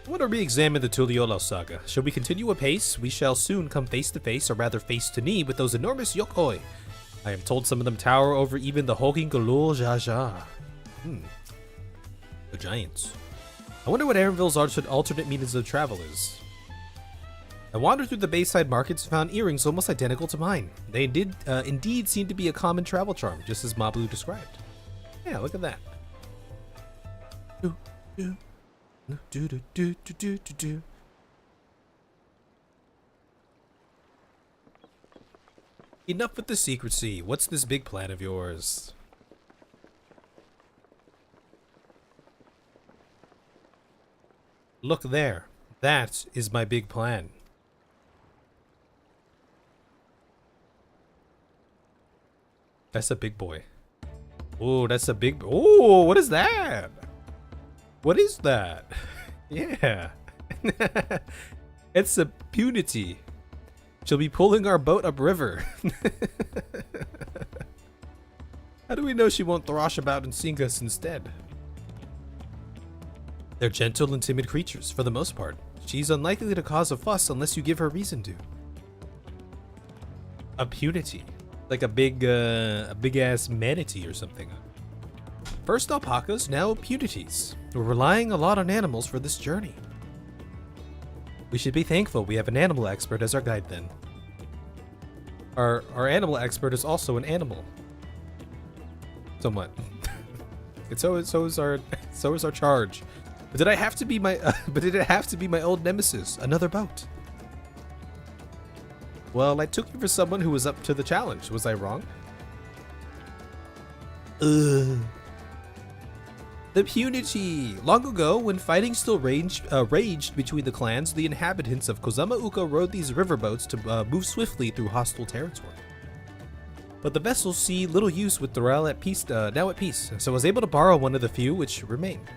I want to re-examine the Tuliolo saga. Shall we continue apace? We shall soon come face to face, or rather face to knee, with those enormous yokoi. I am told some of them tower over even the Hogin Galul Jaja. The giants. I wonder what Aranville's alternate means of travel is. I wandered through the Bayside markets and found earrings almost identical to mine. They did indeed seem to be a common travel charm, just as Mablu described. Yeah, look at that. Enough with the secrecy. What's this big plan of yours? Look there. That is my big plan. That's a big boy. Oh, that's a big... Oh, what is that? What is that? Yeah. It's a punity. She'll be pulling our boat upriver. How do we know she won't thrash about and sink us instead? They're gentle and timid creatures, for the most part. She's unlikely to cause a fuss unless you give her reason to. A punity. Like a big ass manatee or something. First alpacas, now punities. We're relying a lot on animals for this journey. We should be thankful we have an animal expert as our guide then. Our animal expert is also an animal. Somewhat. And so is our charge. But did I have to be my did it have to be my old nemesis, another boat? Well, I took you for someone who was up to the challenge. Was I wrong? The punity! Long ago, when fighting still raged between the clans, the inhabitants of Kozama-uka rode these riverboats to move swiftly through hostile territory. But the vessels see little use with Dawntrail at peace, now at peace, so I was able to borrow one of the few which remained.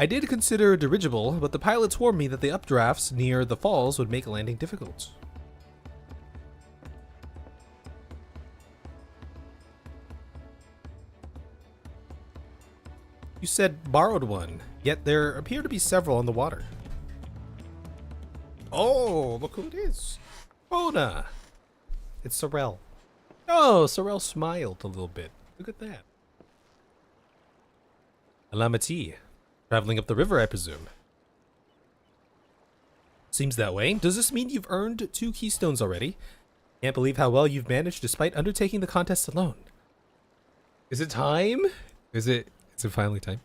I did consider a dirigible, but the pilots warned me that the updrafts near the falls would make landing difficult. You said borrowed one, yet there appear to be several on the water. Oh, look who it is. Ona! It's Sorrel. Oh, Sorrel smiled a little bit. Look at that. Alamati. Traveling up the river, I presume. Seems that way. Does this mean you've earned 2 keystones already? Can't believe how well you've managed despite undertaking the contest alone. Is it time? Is it finally time?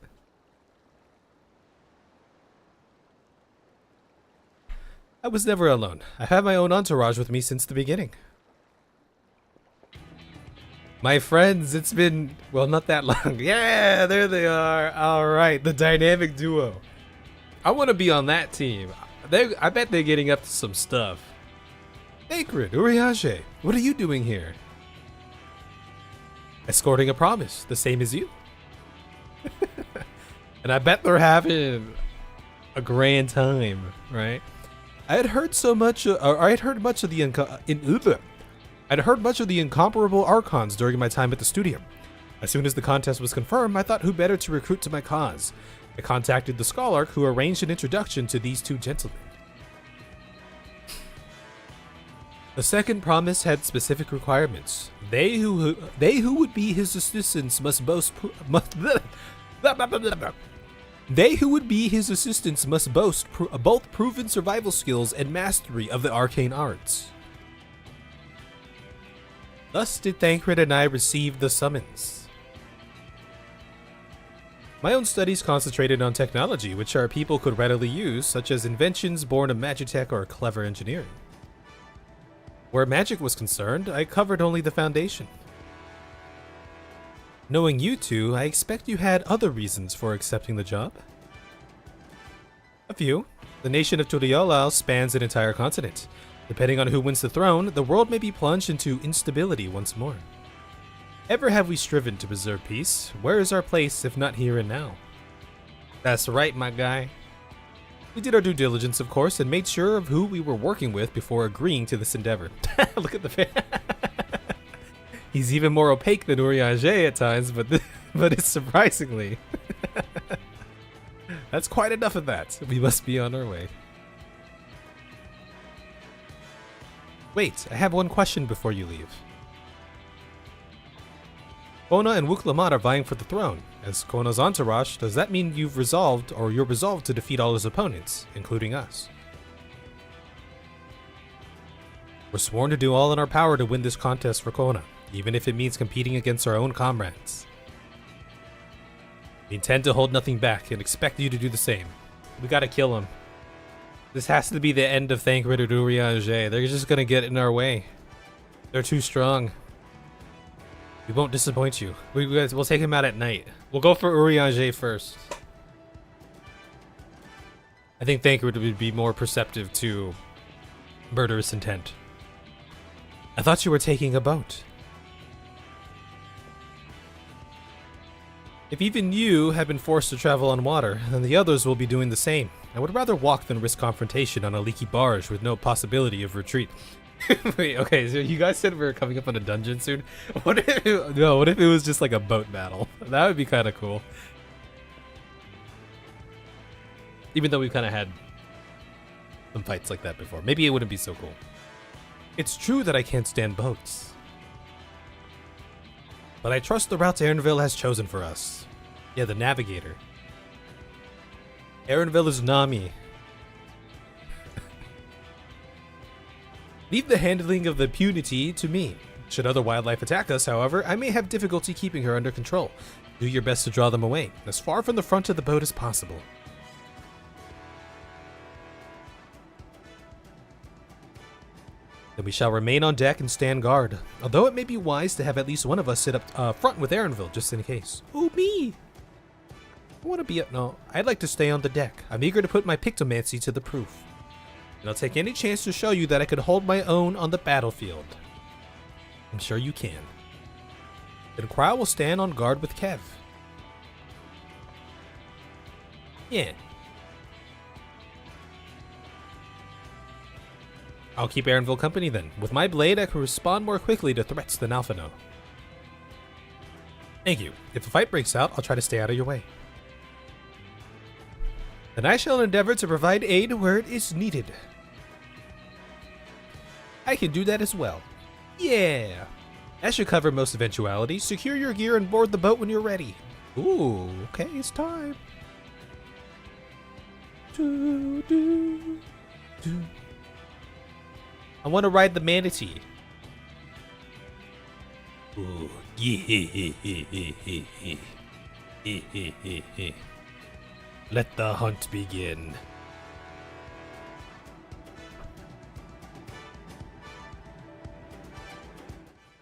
I was never alone. I have my own entourage with me since the beginning. My friends, it's been, well, not that long. Yeah, there they are. All right, the dynamic duo. I want to be on that team. I bet they're getting up to some stuff. Sacred, Uriage, what are you doing here? Escorting a promise, the same as you. And I bet they're having a grand time, right? I had heard much of the incomparable archons during my time at the studio. As soon as the contest was confirmed, I thought who better to recruit to my cause. I contacted the Scholarch, who arranged an introduction to these 2 gentlemen. The second promise had specific requirements. They who would be his assistants must boast both proven survival skills and mastery of the arcane arts. Thus did Thancred and I receive the summons. My own studies concentrated on technology, which our people could readily use, such as inventions born of magitech or clever engineering. Where magic was concerned, I covered only the foundation. Knowing you two, I expect you had other reasons for accepting the job. A few. The nation of Turiolao spans an entire continent. Depending on who wins the throne, the world may be plunged into instability once more. Ever have we striven to preserve peace? Where is our place if not here and now? That's right, my guy. We did our due diligence, of course, and made sure of who we were working with before agreeing to this endeavor. Look at the fan. He's even more opaque than Urianger at times, but it's surprisingly. That's quite enough of that. We must be on our way. Wait, I have one question before you leave. Kona and Wuklamat are vying for the throne. As Kona's entourage, does that mean you're resolved to defeat all his opponents, including us? We're sworn to do all in our power to win this contest for Kona, even if it means competing against our own comrades. We intend to hold nothing back and expect you to do the same. We gotta kill him. This has to be the end of Thancred or Urianger. They're just gonna get in our way. They're too strong. We won't disappoint you. We'll take him out at night. We'll go for Urianger first. I think Thancred would be more perceptive to murderous intent. I thought you were taking a boat. If even you have been forced to travel on water, then the others will be doing the same. I would rather walk than risk confrontation on a leaky barge with no possibility of retreat. Wait, okay, so you guys said we were coming up on a dungeon soon? What if it was just like a boat battle? That would be kind of cool. Even though we've kind of had some fights like that before. Maybe it wouldn't be so cool. It's true that I can't stand boats. But I trust the route Erenville has chosen for us. Yeah, the navigator. Erenville is Nami. Leave the handling of the impunity to me. Should other wildlife attack us, however, I may have difficulty keeping her under control. Do your best to draw them away, as far from the front of the boat as possible. Then we shall remain on deck and stand guard, although it may be wise to have at least one of us sit up front with Erenville, just in case. Oh, me! I want to be up. No, I'd like to stay on the deck. I'm eager to put my pictomancy to the proof. And I'll take any chance to show you that I could hold my own on the battlefield. I'm sure you can. Then Krau will stand on guard with Kev. Yeah. I'll keep Erenville company then. With my blade, I can respond more quickly to threats than Alphino. Thank you. If a fight breaks out, I'll try to stay out of your way. Then I shall endeavor to provide aid where it is needed. I can do that as well. Yeah. That should cover most eventualities. Secure your gear and board the boat when you're ready. Ooh, okay, it's time. I want to ride the manatee. Ooh, let the hunt begin.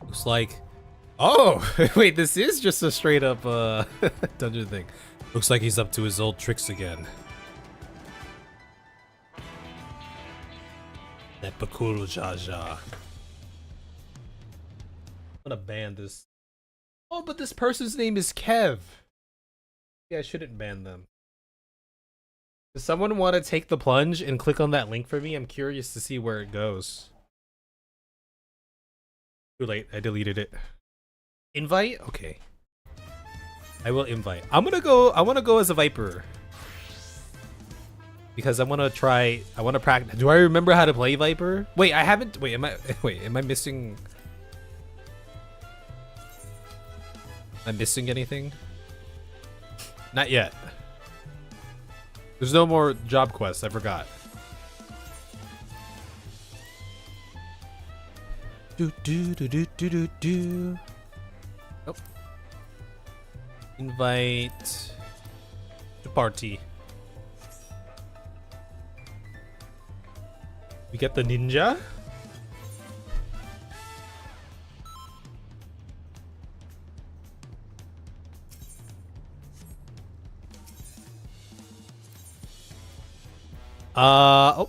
Looks like... Oh! Wait, this is just a straight up dungeon thing. Looks like he's up to his old tricks again. That Bakuru Jaja. I'm gonna ban this. Oh, but this person's name is Kev. Yeah, I shouldn't ban them. Does someone want to take the plunge and click on that link for me? I'm curious to see where it goes. Too late, I deleted it. Invite? Okay. I will invite. I wanna go as a Viper. Because I wanna practice. Do I remember how to play Viper? Wait, I haven't. Wait, am I missing? Am I missing anything? Not yet. There's no more job quests, I forgot. Oh. Invite to party. We get the ninja. Oh.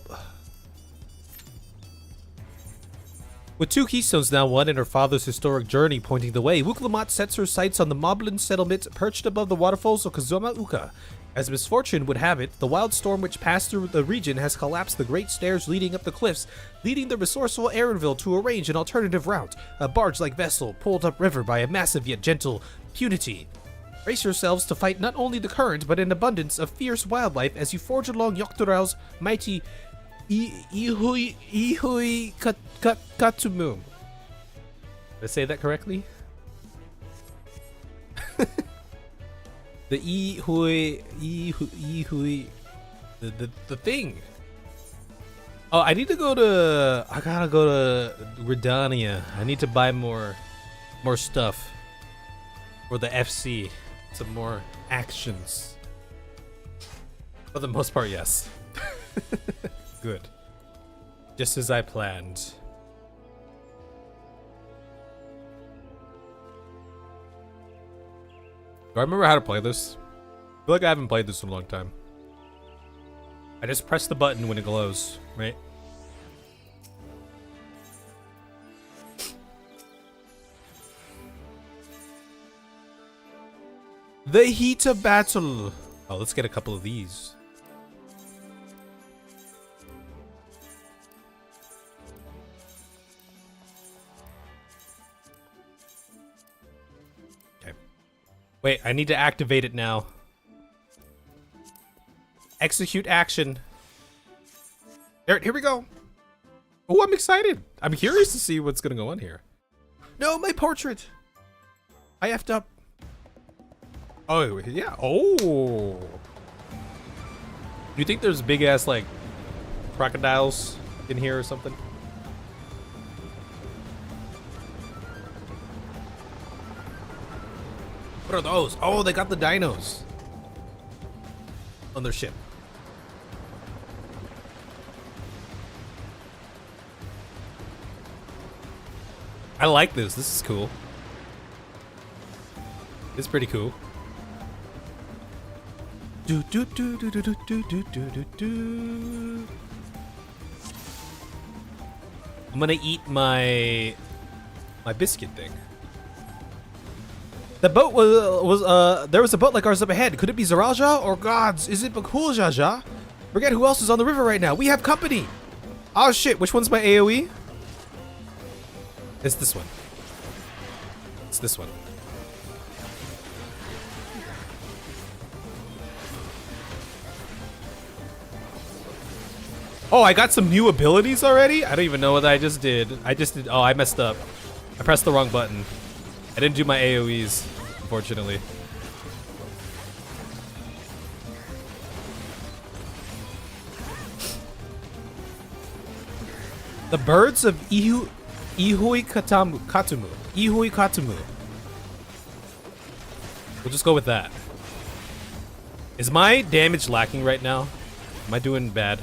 With 2 keystones now won and her father's historic journey pointing the way, Wuklamot sets her sights on the Moblin settlement perched above the waterfalls of Kazuma Uka. As misfortune would have it, the wild storm which passed through the region has collapsed the great stairs leading up the cliffs, leading the resourceful Aaronville to arrange an alternative route, a barge-like vessel pulled upriver by a massive yet gentle punity. Brace yourselves to fight not only the current, but an abundance of fierce wildlife as you forge along Yoktorao's mighty Ihui Katumu. Did I say that correctly? The the thing. Oh, I need to go to. I gotta go to Redania. I need to buy more stuff for the FC. Some more actions. For the most part, yes. Good. Just as I planned. Do I remember how to play this? I feel like I haven't played this in a long time. I just press the button when it glows, right? The heat of battle. Oh, let's get a couple of these. Wait, I need to activate it now. Execute action. Here we go. Oh, I'm excited. I'm curious to see what's gonna go on here. No, my portrait. I effed up. Oh, yeah. Oh. Do you think there's big ass like crocodiles in here or something? What are those? Oh, they got the dinos on their ship. I like this. This is cool. It's pretty cool. Do do do do do do do do do do. I'm gonna eat my biscuit thing. The boat there was a boat like ours up ahead. Could it be Zaralja or gods? Is it Bakul Jaja? Forget who else is on the river right now. We have company. Oh shit, which one's my AoE? It's this one. It's this one. Oh, I got some new abilities already? I don't even know what I just did. Oh, I messed up. I pressed the wrong button. I didn't do my AoEs, unfortunately. The birds of Ihui Katumu. Ihui Katumu. We'll just go with that. Is my damage lacking right now? Am I doing bad?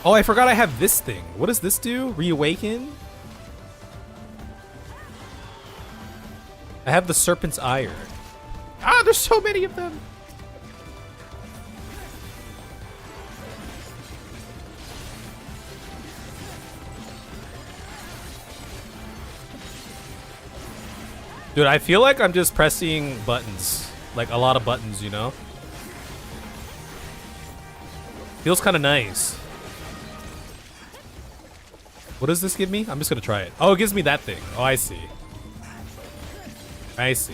Oh, I forgot I have this thing. What does this do? Reawaken? I have the Serpent's Ire. Ah, there's so many of them. Dude, I feel like I'm just pressing buttons. Like a lot of buttons, you know? Feels kind of nice. What does this give me? I'm just gonna try it. Oh, it gives me that thing. Oh, I see. I see.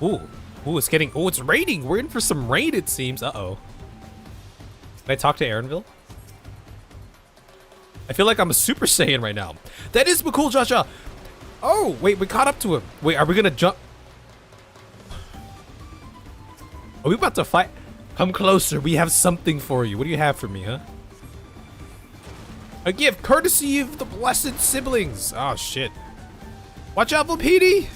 Ooh. Ooh, it's getting... Oh, it's raining. We're in for some rain, it seems. Uh-oh. Can I talk to Aaronville? I feel like I'm a Super Saiyan right now. That is Bakul Jaja. Oh, wait, we caught up to him. Wait, are we gonna jump? Are we about to fight? Come closer. We have something for you. What do you have for me, huh? A gift courtesy of the blessed siblings. Oh, shit. Watch out, Volpini.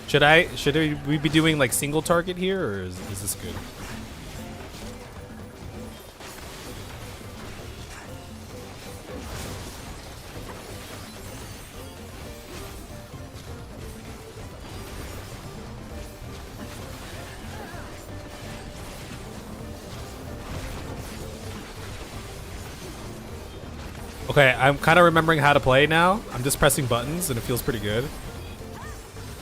Should we be doing like single target here, or is this good? Okay, I'm kind of remembering how to play now. I'm just pressing buttons and it feels pretty good.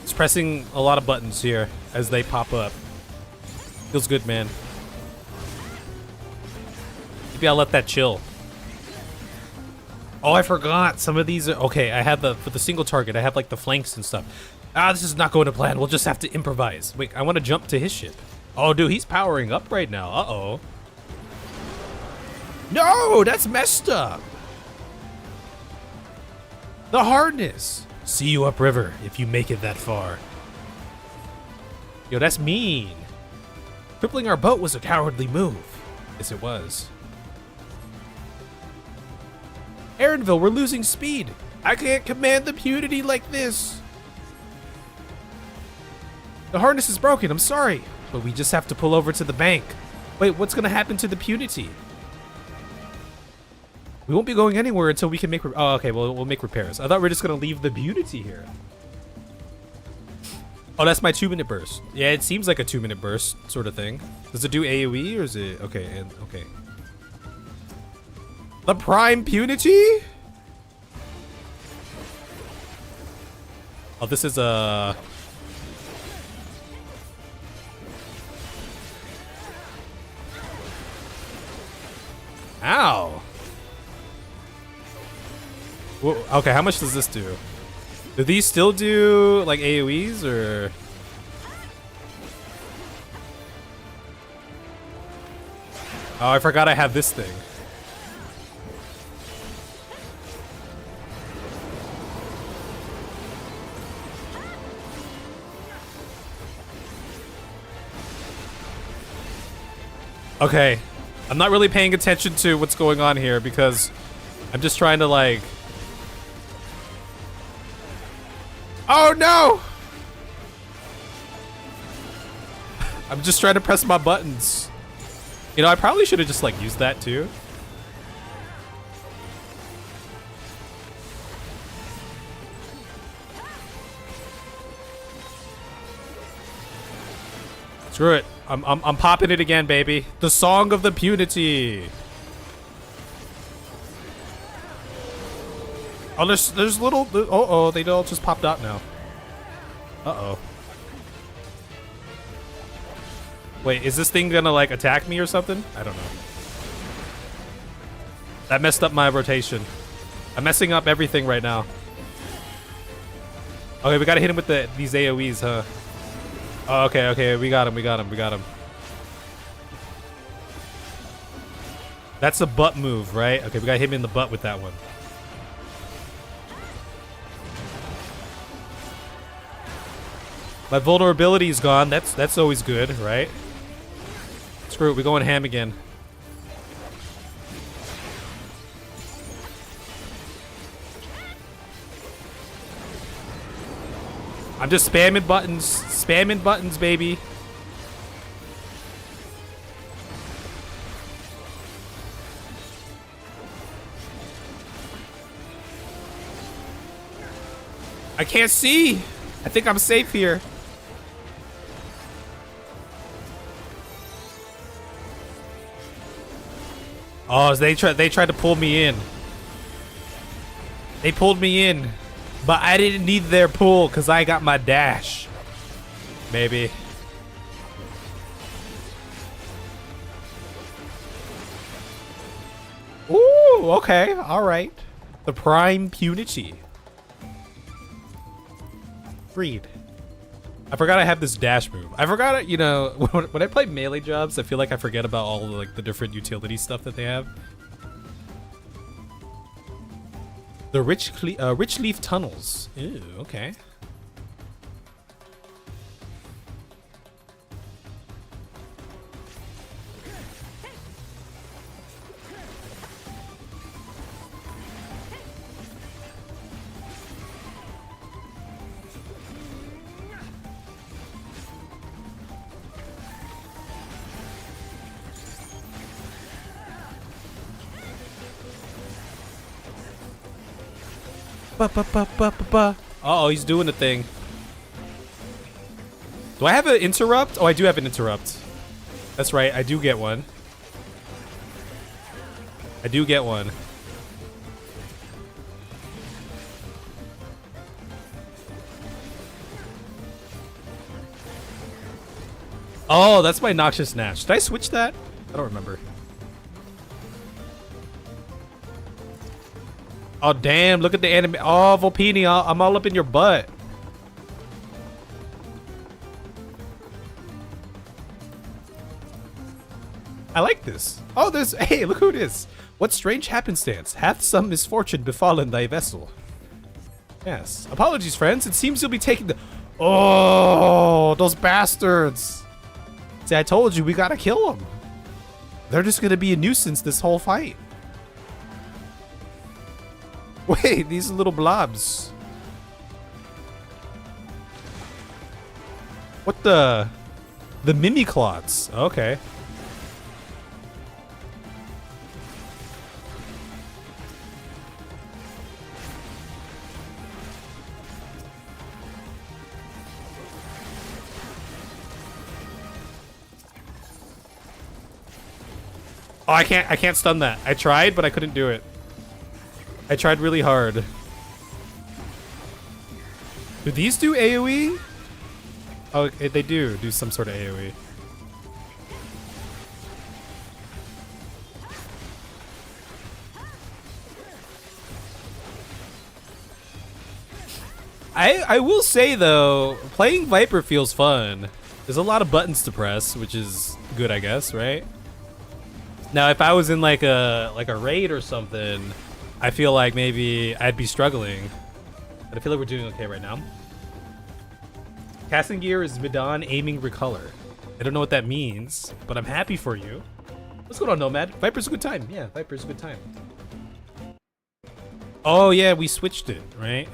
Just pressing a lot of buttons here as they pop up. Feels good, man. Maybe I'll let that chill. Oh, I forgot. Some of these are... Okay, I have for the single target, I have like the flanks and stuff. Ah, this is not going to plan. We'll just have to improvise. Wait, I want to jump to his ship. Oh, dude, he's powering up right now. Uh-oh. No, that's messed up. The harness. See you upriver if you make it that far. Yo, that's mean. Crippling our boat was a cowardly move. Yes, it was. Aaronville, we're losing speed. I can't command the Punity like this. The harness is broken, I'm sorry. But we just have to pull over to the bank. Wait, what's gonna happen to the Punity? We won't be going anywhere until we can make... Oh, okay, well, we'll make repairs. I thought we were just gonna leave the Punity here. Oh, that's my 2-minute burst. Yeah, it seems like a 2-minute burst sort of thing. Does it do AoE or is it... Okay, and okay. The Prime Punity? Oh, this is a... Ow. Whoa, okay, how much does this do? Do these still do like AoEs or? Oh, I forgot I have this thing. Okay, I'm not really paying attention to what's going on here because I'm just trying to like... Oh no! I'm just trying to press my buttons. You know, I probably should have just like used that too. Screw it. I'm popping it again, baby. The Song of the Punity. Oh, there's little... Oh, they all just popped out now. Uh-oh. Wait, is this thing gonna, like, attack me or something? I don't know. That messed up my rotation. I'm messing up everything right now. Okay, we gotta hit him with these AoEs, huh? Oh, okay, we got him. That's a butt move, right? Okay, we gotta hit him in the butt with that one. My vulnerability is gone. That's always good, right? Screw it, we're going ham again. I'm just spamming buttons, baby. I can't see. I think I'm safe here. Oh, they tried to pull me in. They pulled me in, but I didn't need their pull because I got my dash. Maybe. Ooh, okay, all right. The Prime Punity. Freed. I forgot I have this dash move. I forgot it, you know, when I play melee jobs, I feel like I forget about all the, like, the different utility stuff that they have. The Rich Leaf Tunnels. Ew, okay. Uh-oh, he's doing the thing. Do I have an interrupt? Oh, I do have an interrupt. That's right, I do get one. I do get one. Oh, that's my Noxious Gnat. Did I switch that? I don't remember. Oh, damn. Look at the anime. Oh, Volpini, I'm all up in your butt. I like this. Oh, there's... Hey, look who it is. What strange happenstance hath some misfortune befallen thy vessel? Yes. Apologies, friends. It seems you'll be taking the... Oh, those bastards. See, I told you we gotta kill them. They're just gonna be a nuisance this whole fight. Wait, these little blobs. What the... The Mimiclots. Okay. Oh, I can't stun that. I tried, but I couldn't do it. I tried really hard. Do these do AoE? Oh, they do some sort of AoE. I will say though, playing Viper feels fun. There's a lot of buttons to press, which is good, I guess, right? Now, if I was in like a raid or something, I feel like maybe I'd be struggling. But I feel like we're doing okay right now. Casting gear is Vidon aiming recolor. I don't know what that means, but I'm happy for you. What's going on, Nomad? Viper's a good time. Yeah, Viper's a good time. Oh yeah, we switched it, right?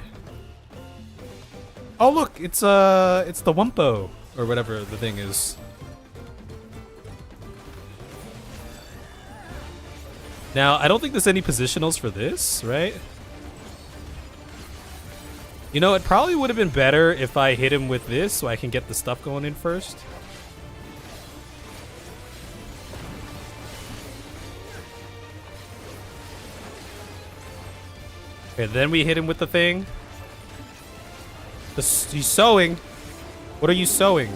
Oh look, it's the Wumpo or whatever the thing is. Now, I don't think there's any positionals for this, right? You know, it probably would have been better if I hit him with this so I can get the stuff going in first. Okay, then we hit him with the thing. He's sewing. What are you sewing?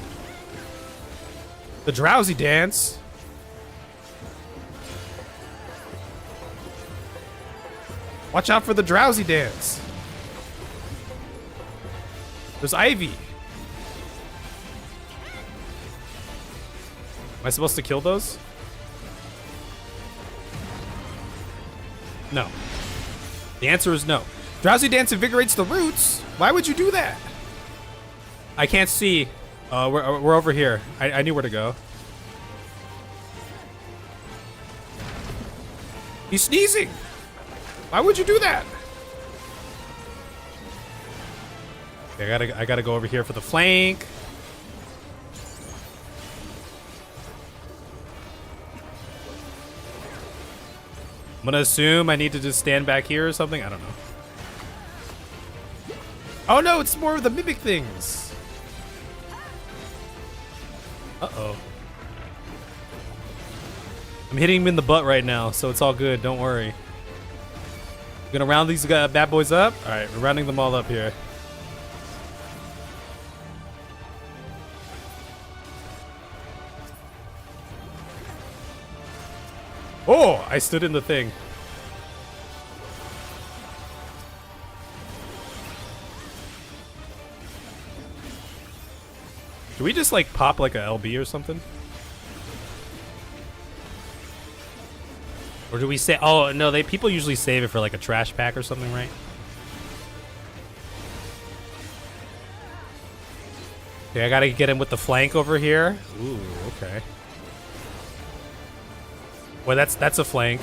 The drowsy dance. Watch out for the drowsy dance. There's Ivy. Am I supposed to kill those? No. The answer is no. Drowsy dance invigorates the roots. Why would you do that? I can't see. We're over here. I knew where to go. He's sneezing. Why would you do that? Okay, I gotta go over here for the flank. I'm gonna assume I need to just stand back here or something. I don't know. Oh no, it's more of the mimic things. Uh-oh. I'm hitting him in the butt right now, so it's all good. Don't worry. Gonna round these bad boys up. All right, we're rounding them all up here. Oh, I stood in the thing. Do we just like pop like a LB or something? Or do we say, oh no, people usually save it for like a trash pack or something, right? Okay, I gotta get him with the flank over here. Ooh, okay. Well, that's a flank.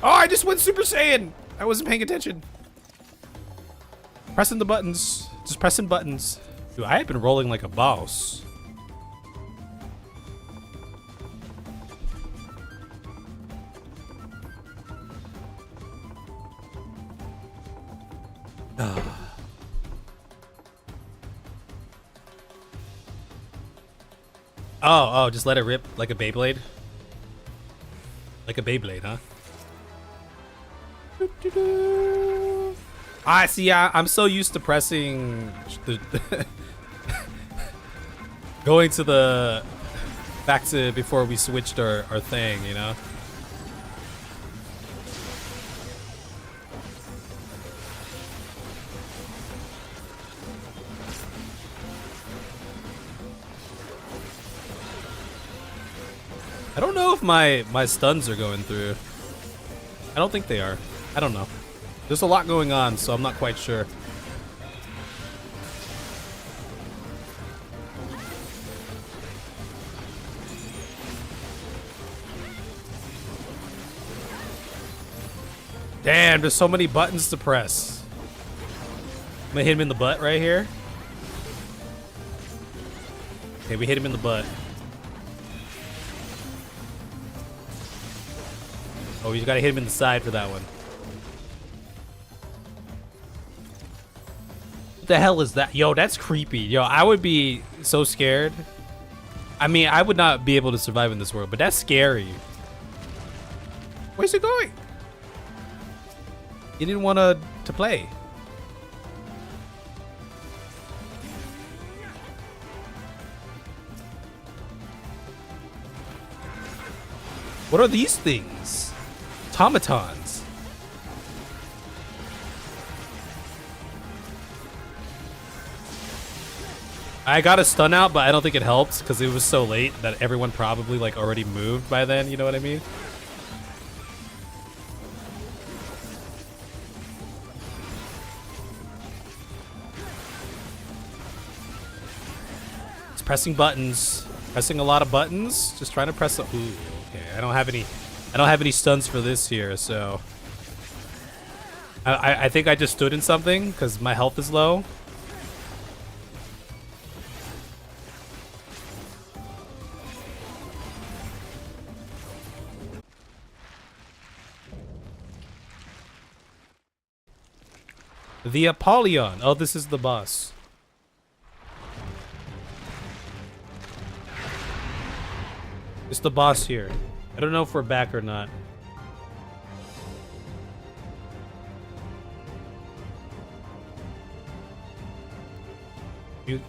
Oh, I just went Super Saiyan. I wasn't paying attention. Pressing the buttons. Just pressing buttons. Dude, I have been rolling like a boss. Oh, just let it rip like a Beyblade? Like a Beyblade, huh? I see. I'm so used to pressing the going to the back to before we switched our thing, you know. I don't know if my stuns are going through. I don't think they are. I don't know. There's a lot going on, so I'm not quite sure. Damn, there's so many buttons to press. I'm gonna hit him in the butt right here. Okay, we hit him in the butt. Oh, you gotta hit him in the side for that one. What the hell is that? Yo, that's creepy. Yo, I would be so scared. I mean, I would not be able to survive in this world, but that's scary. Where's it going? You didn't want to play. What are these things? Automatons. I got a stun out, but I don't think it helped because it was so late that everyone probably like already moved by then, you know what I mean? It's pressing buttons. Pressing a lot of buttons. Just trying to press the ooh, okay. I don't have any stuns for this here, so I think I just stood in something because my health is low. The Apollyon. Oh, this is the boss. It's the boss here. I don't know if we're back or not.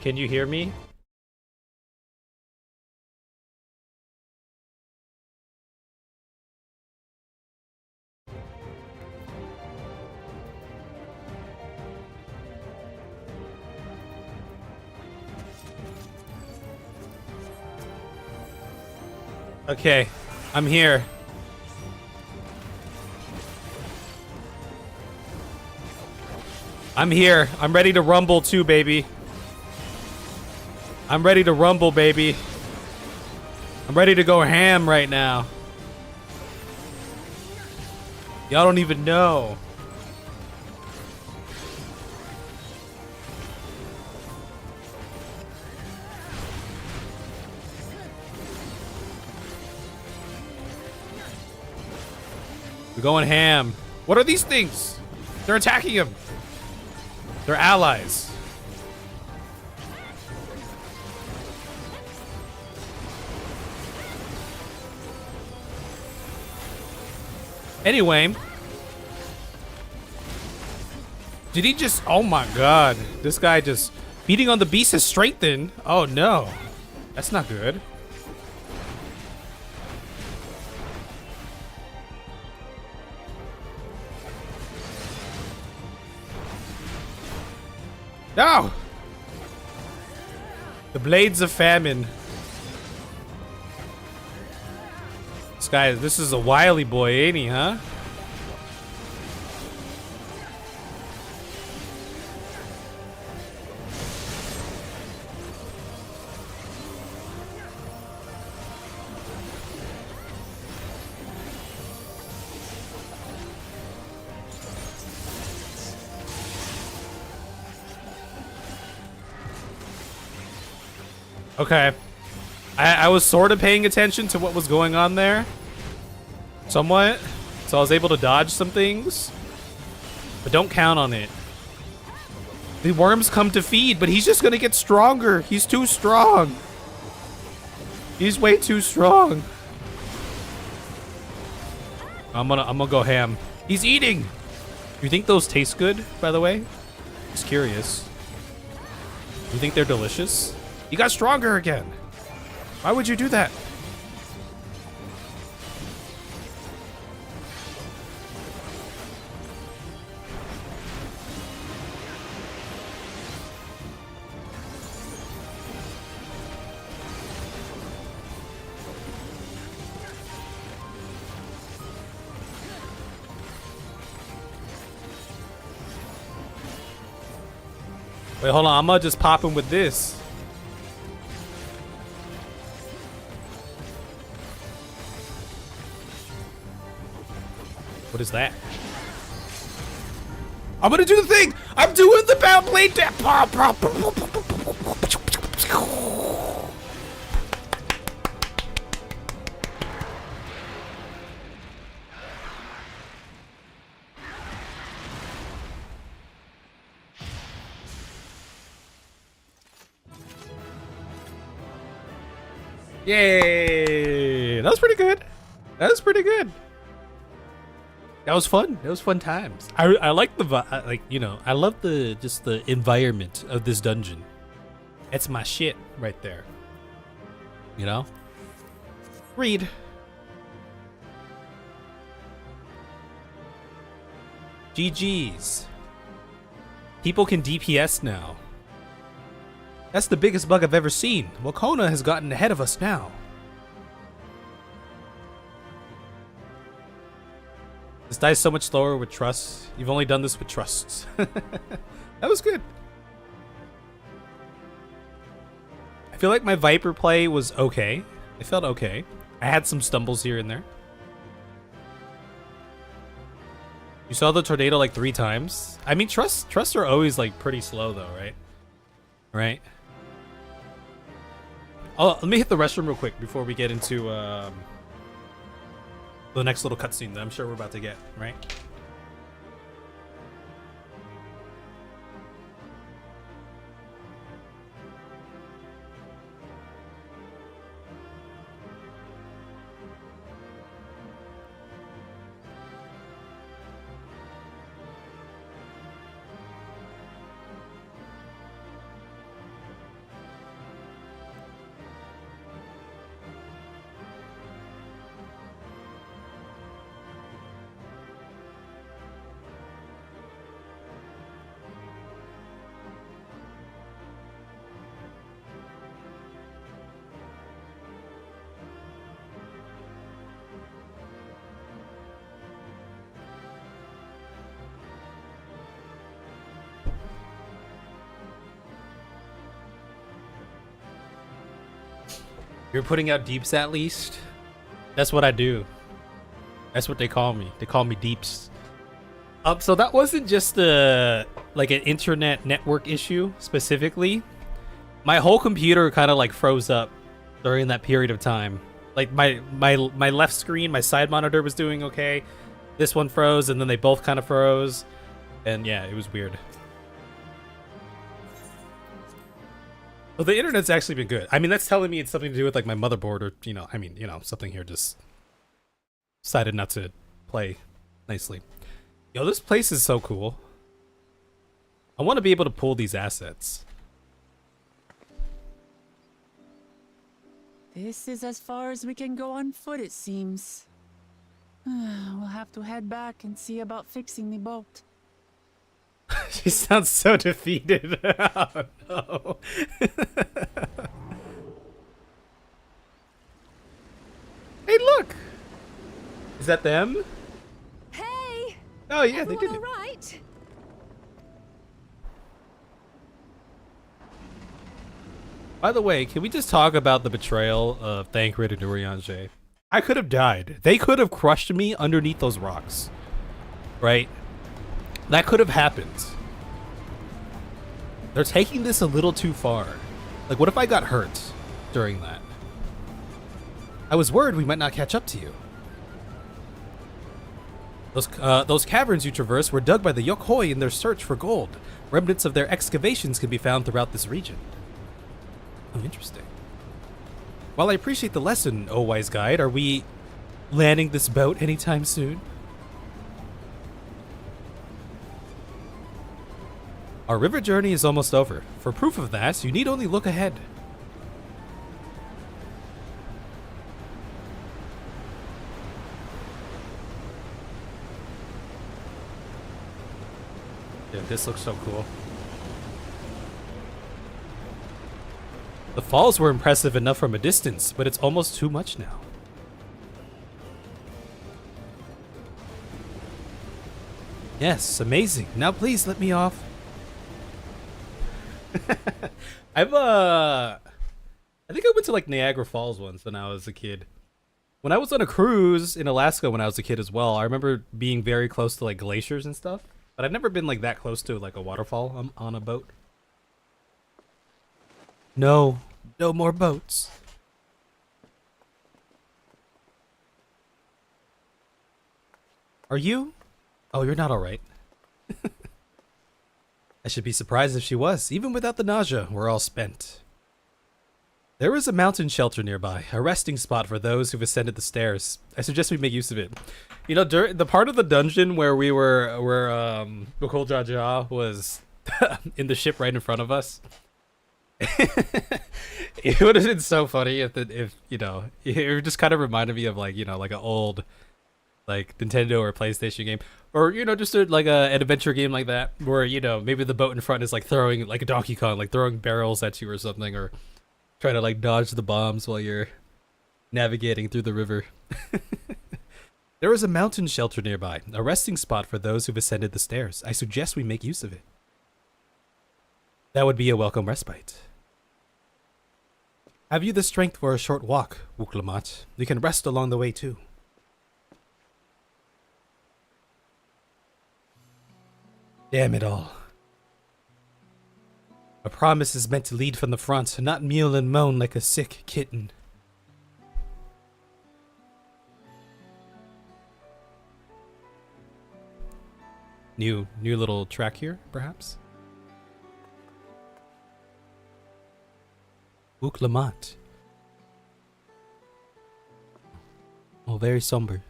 Can you hear me? Okay, I'm here. I'm here. I'm ready to rumble too, baby. I'm ready to rumble, baby. I'm ready to go ham right now. Y'all don't even know. We're going ham. What are these things? They're attacking him. They're allies. Anyway. Did he just... Oh my god. This guy just... Beating on the beast has strengthened. Oh no. That's not good. No! The Blades of Famine. This guy, this is a wily boy, ain't he, huh? Okay. I was sort of paying attention to what was going on there. Somewhat. So I was able to dodge some things. But don't count on it. The worms come to feed, but he's just gonna get stronger. He's too strong. He's way too strong. I'm gonna go ham. He's eating. You think those taste good, by the way? Just curious. You think they're delicious? You got stronger again. Why would you do that? Wait, hold on. I'm gonna just pop him with this. What is that? I'm gonna do the thing! I'm doing the bound blade dip! Yay! That was pretty good. That was pretty good. That was fun. That was fun times. I like the like, you know, I love the just the environment of this dungeon. It's my shit right there. You know? Read. GG's. People can DPS now. That's the biggest bug I've ever seen. Wakona has gotten ahead of us now. This dies so much slower with trust. You've only done this with trusts. That was good. I feel like my Viper play was okay. It felt okay. I had some stumbles here and there. You saw the tornado like 3 times. I mean, trusts are always like pretty slow though, right? Right? Oh, let me hit the restroom real quick before we get into the next little cutscene that I'm sure we're about to get, right? You're putting out deeps at least? That's what I do. That's what they call me. They call me deeps. So that wasn't just like an internet network issue specifically. My whole computer kind of like froze up during that period of time. Like my left screen, my side monitor was doing okay. This one froze and then they both kind of froze. And yeah, it was weird. Well, the internet's actually been good. I mean, that's telling me it's something to do with like my motherboard or, you know, I mean, you know, something here just decided not to play nicely. Yo, this place is so cool. I want to be able to pull these assets. This is as far as we can go on foot, it seems. We'll have to head back and see about fixing the boat. She sounds so defeated. Oh no. Hey, look! Is that them? Hey! Oh yeah, they did it. All right? By the way, can we just talk about the betrayal of Thancred and Urianger? I could have died. They could have crushed me underneath those rocks. Right? That could have happened. They're taking this a little too far. Like, what if I got hurt during that? I was worried we might not catch up to you. Those caverns you traverse were dug by the Yokhoi in their search for gold. Remnants of their excavations can be found throughout this region. Oh, interesting. While I appreciate the lesson, oh wise guide, are we landing this boat anytime soon? Our river journey is almost over. For proof of that, you need only look ahead. Yeah, this looks so cool. The falls were impressive enough from a distance, but it's almost too much now. Yes, amazing. Now please let me off. I think I went to like Niagara Falls once when I was a kid. When I was on a cruise in Alaska when I was a kid as well, I remember being very close to like glaciers and stuff. But I've never been like that close to like a waterfall on a boat. No, no more boats. Are you? Oh, you're not all right. I should be surprised if she was. Even without the nausea, we're all spent. There is a mountain shelter nearby, a resting spot for those who've ascended the stairs. I suggest we make use of it. You know, during the part of the dungeon where we were, Bokol Jaja was in the ship right in front of us. It would have been so funny if you know, it just kind of reminded me of like, you know, like an old like Nintendo or PlayStation game, or you know, just like an adventure game like that, where you know maybe the boat in front is like throwing like a Donkey Kong, like throwing barrels at you or something, or trying to like dodge the bombs while you're navigating through the river. There is a mountain shelter nearby, a resting spot for those who've ascended the stairs. I suggest we make use of it. That would be a welcome respite. Have you the strength for a short walk, Wuklamat? You can rest along the way too. Damn it all. A promise is meant to lead from the front, not mewl and moan like a sick kitten. New little track here, perhaps? Wuklamat. Oh, very somber.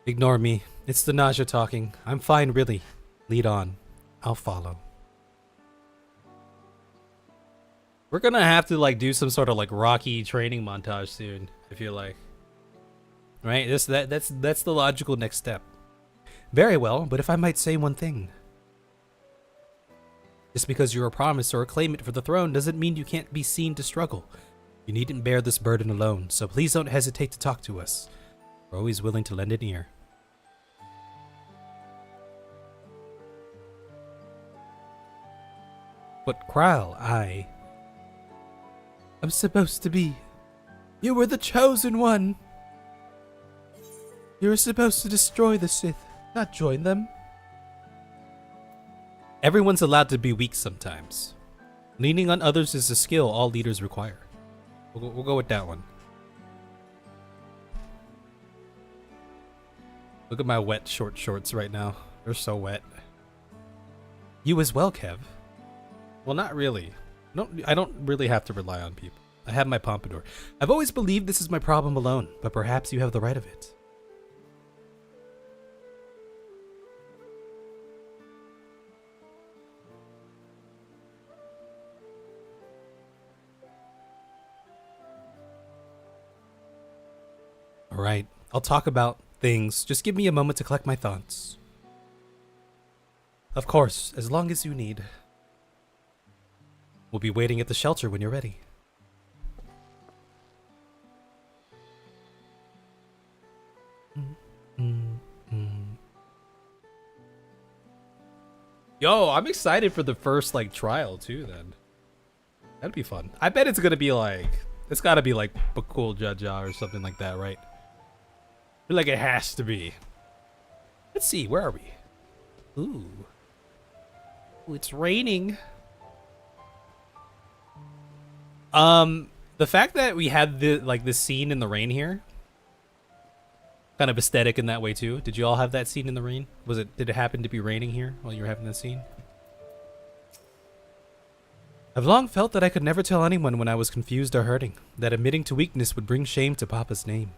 Ignore me. It's the nausea talking. I'm fine, really. Lead on. I'll follow. We're gonna have to like do some sort of like Rocky training montage soon, I feel like. Right? That's the logical next step. Very well, but if I might say one thing. Just because you're a promise or a claimant for the throne doesn't mean you can't be seen to struggle. You needn't bear this burden alone, so please don't hesitate to talk to us. We're always willing to lend an ear. But Kral, I'm supposed to be. You were the chosen one. You were supposed to destroy the Sith, not join them. Everyone's allowed to be weak sometimes. Leaning on others is a skill all leaders require. We'll go with that one. Look at my wet short shorts right now. They're so wet. You as well, Kev. Well, not really. I don't really have to rely on people. I have my pompadour. I've always believed this is my problem alone, but perhaps you have the right of it. Alright, I'll talk about things. Just give me a moment to collect my thoughts. Of course, as long as you need. We'll be waiting at the shelter when you're ready. Yo, I'm excited for the first like trial too then. That'd be fun. I bet it's gonna be like, it's gotta be like Bakul Jaja or something like that, right? I feel like it has to be. Let's see, where are we? Ooh, it's raining. The fact that we had this scene in the rain here, kind of aesthetic in that way too. Did you all have that scene in the rain? Did it happen to be raining here while you were having this scene? I've long felt that I could never tell anyone when I was confused or hurting, that admitting to weakness would bring shame to Papa's name.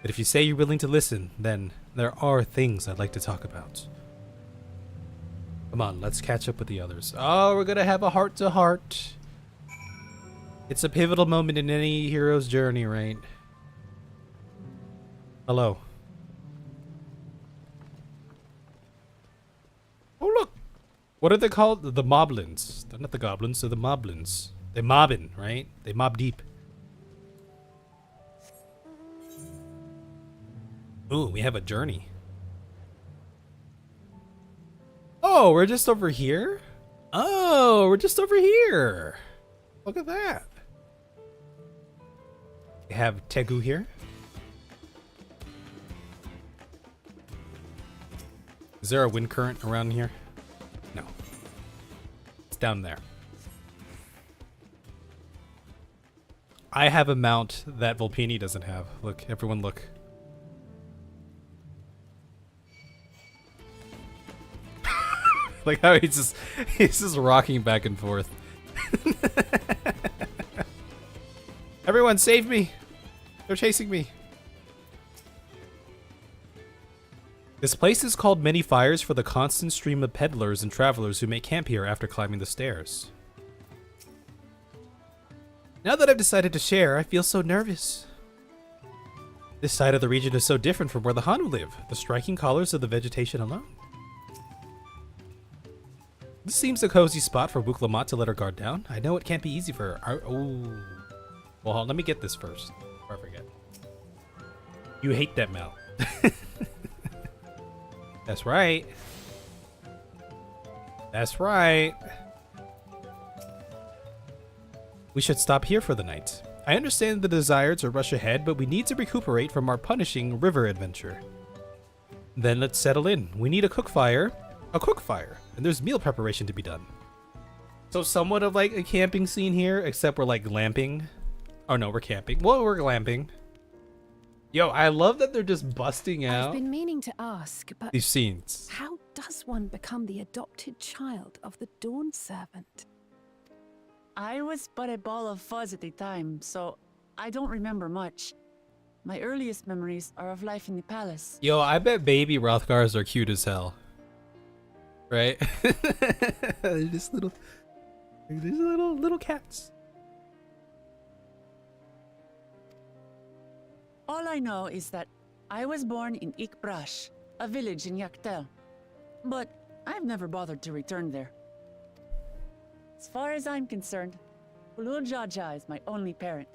But if you say you're willing to listen, then there are things I'd like to talk about. Come on, let's catch up with the others. Oh, we're gonna have a heart-to-heart. It's a pivotal moment in any hero's journey, right? Hello. Oh, look! What are they called? The moblins. They're not the goblins, they're the moblins. They're mobbing, right? They mob deep. Ooh, we have a journey. Oh, we're just over here? Oh, we're just over here. Look at that. We have Tegu here. Is there a wind current around here? No. It's down there. I have a mount that Volpini doesn't have. Look, everyone look. Like how he's just rocking back and forth. Everyone save me. They're chasing me. This place is called Many Fires for the constant stream of peddlers and travelers who make camp here after climbing the stairs. Now that I've decided to share, I feel so nervous. This side of the region is so different from where the Hanu live, the striking colors of the vegetation alone. This seems a cozy spot for Wuklamat to let her guard down. I know it can't be easy for her. Oh. Well, let me get this first, before I forget. You hate that mount. That's right. That's right. We should stop here for the night. I understand the desire to rush ahead, but we need to recuperate from our punishing river adventure. Then let's settle in. We need a cook fire, and there's meal preparation to be done. So somewhat of like a camping scene here, except we're like glamping. Oh no, we're camping. Well, we're glamping. Yo, I love that they're just busting out I've been meaning to ask, but these scenes. how does one become the adopted child of the Dawn Servant? I was but a ball of fuzz at the time, so I don't remember much. My earliest memories are of life in the palace. Yo, I bet baby Rothgars are cute as hell. Right? They're just little cats. All I know is that I was born in Ikbrash, a village in Yaktel. But I've never bothered to return there. As far as I'm concerned, Ulul Jaja is my only parent.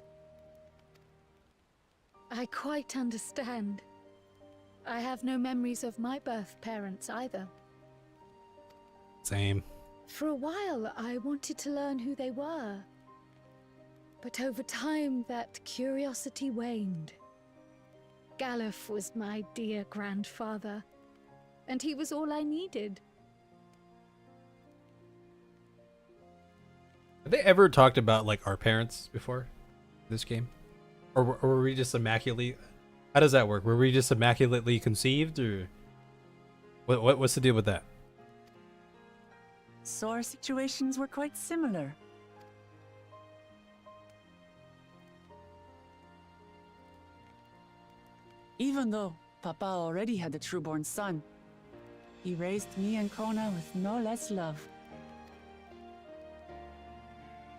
I quite understand. I have no memories of my birth parents either. Same. For a while, I wanted to learn who they were. But over time, that curiosity waned. Galuf was my dear grandfather, and he was all I needed. Have they ever talked about like our parents before this game? Or were we just immaculately... How does that work? Were we just immaculately conceived, or what's the deal with that? So our situations were quite similar. Even though Papa already had a trueborn son, he raised me and Kona with no less love.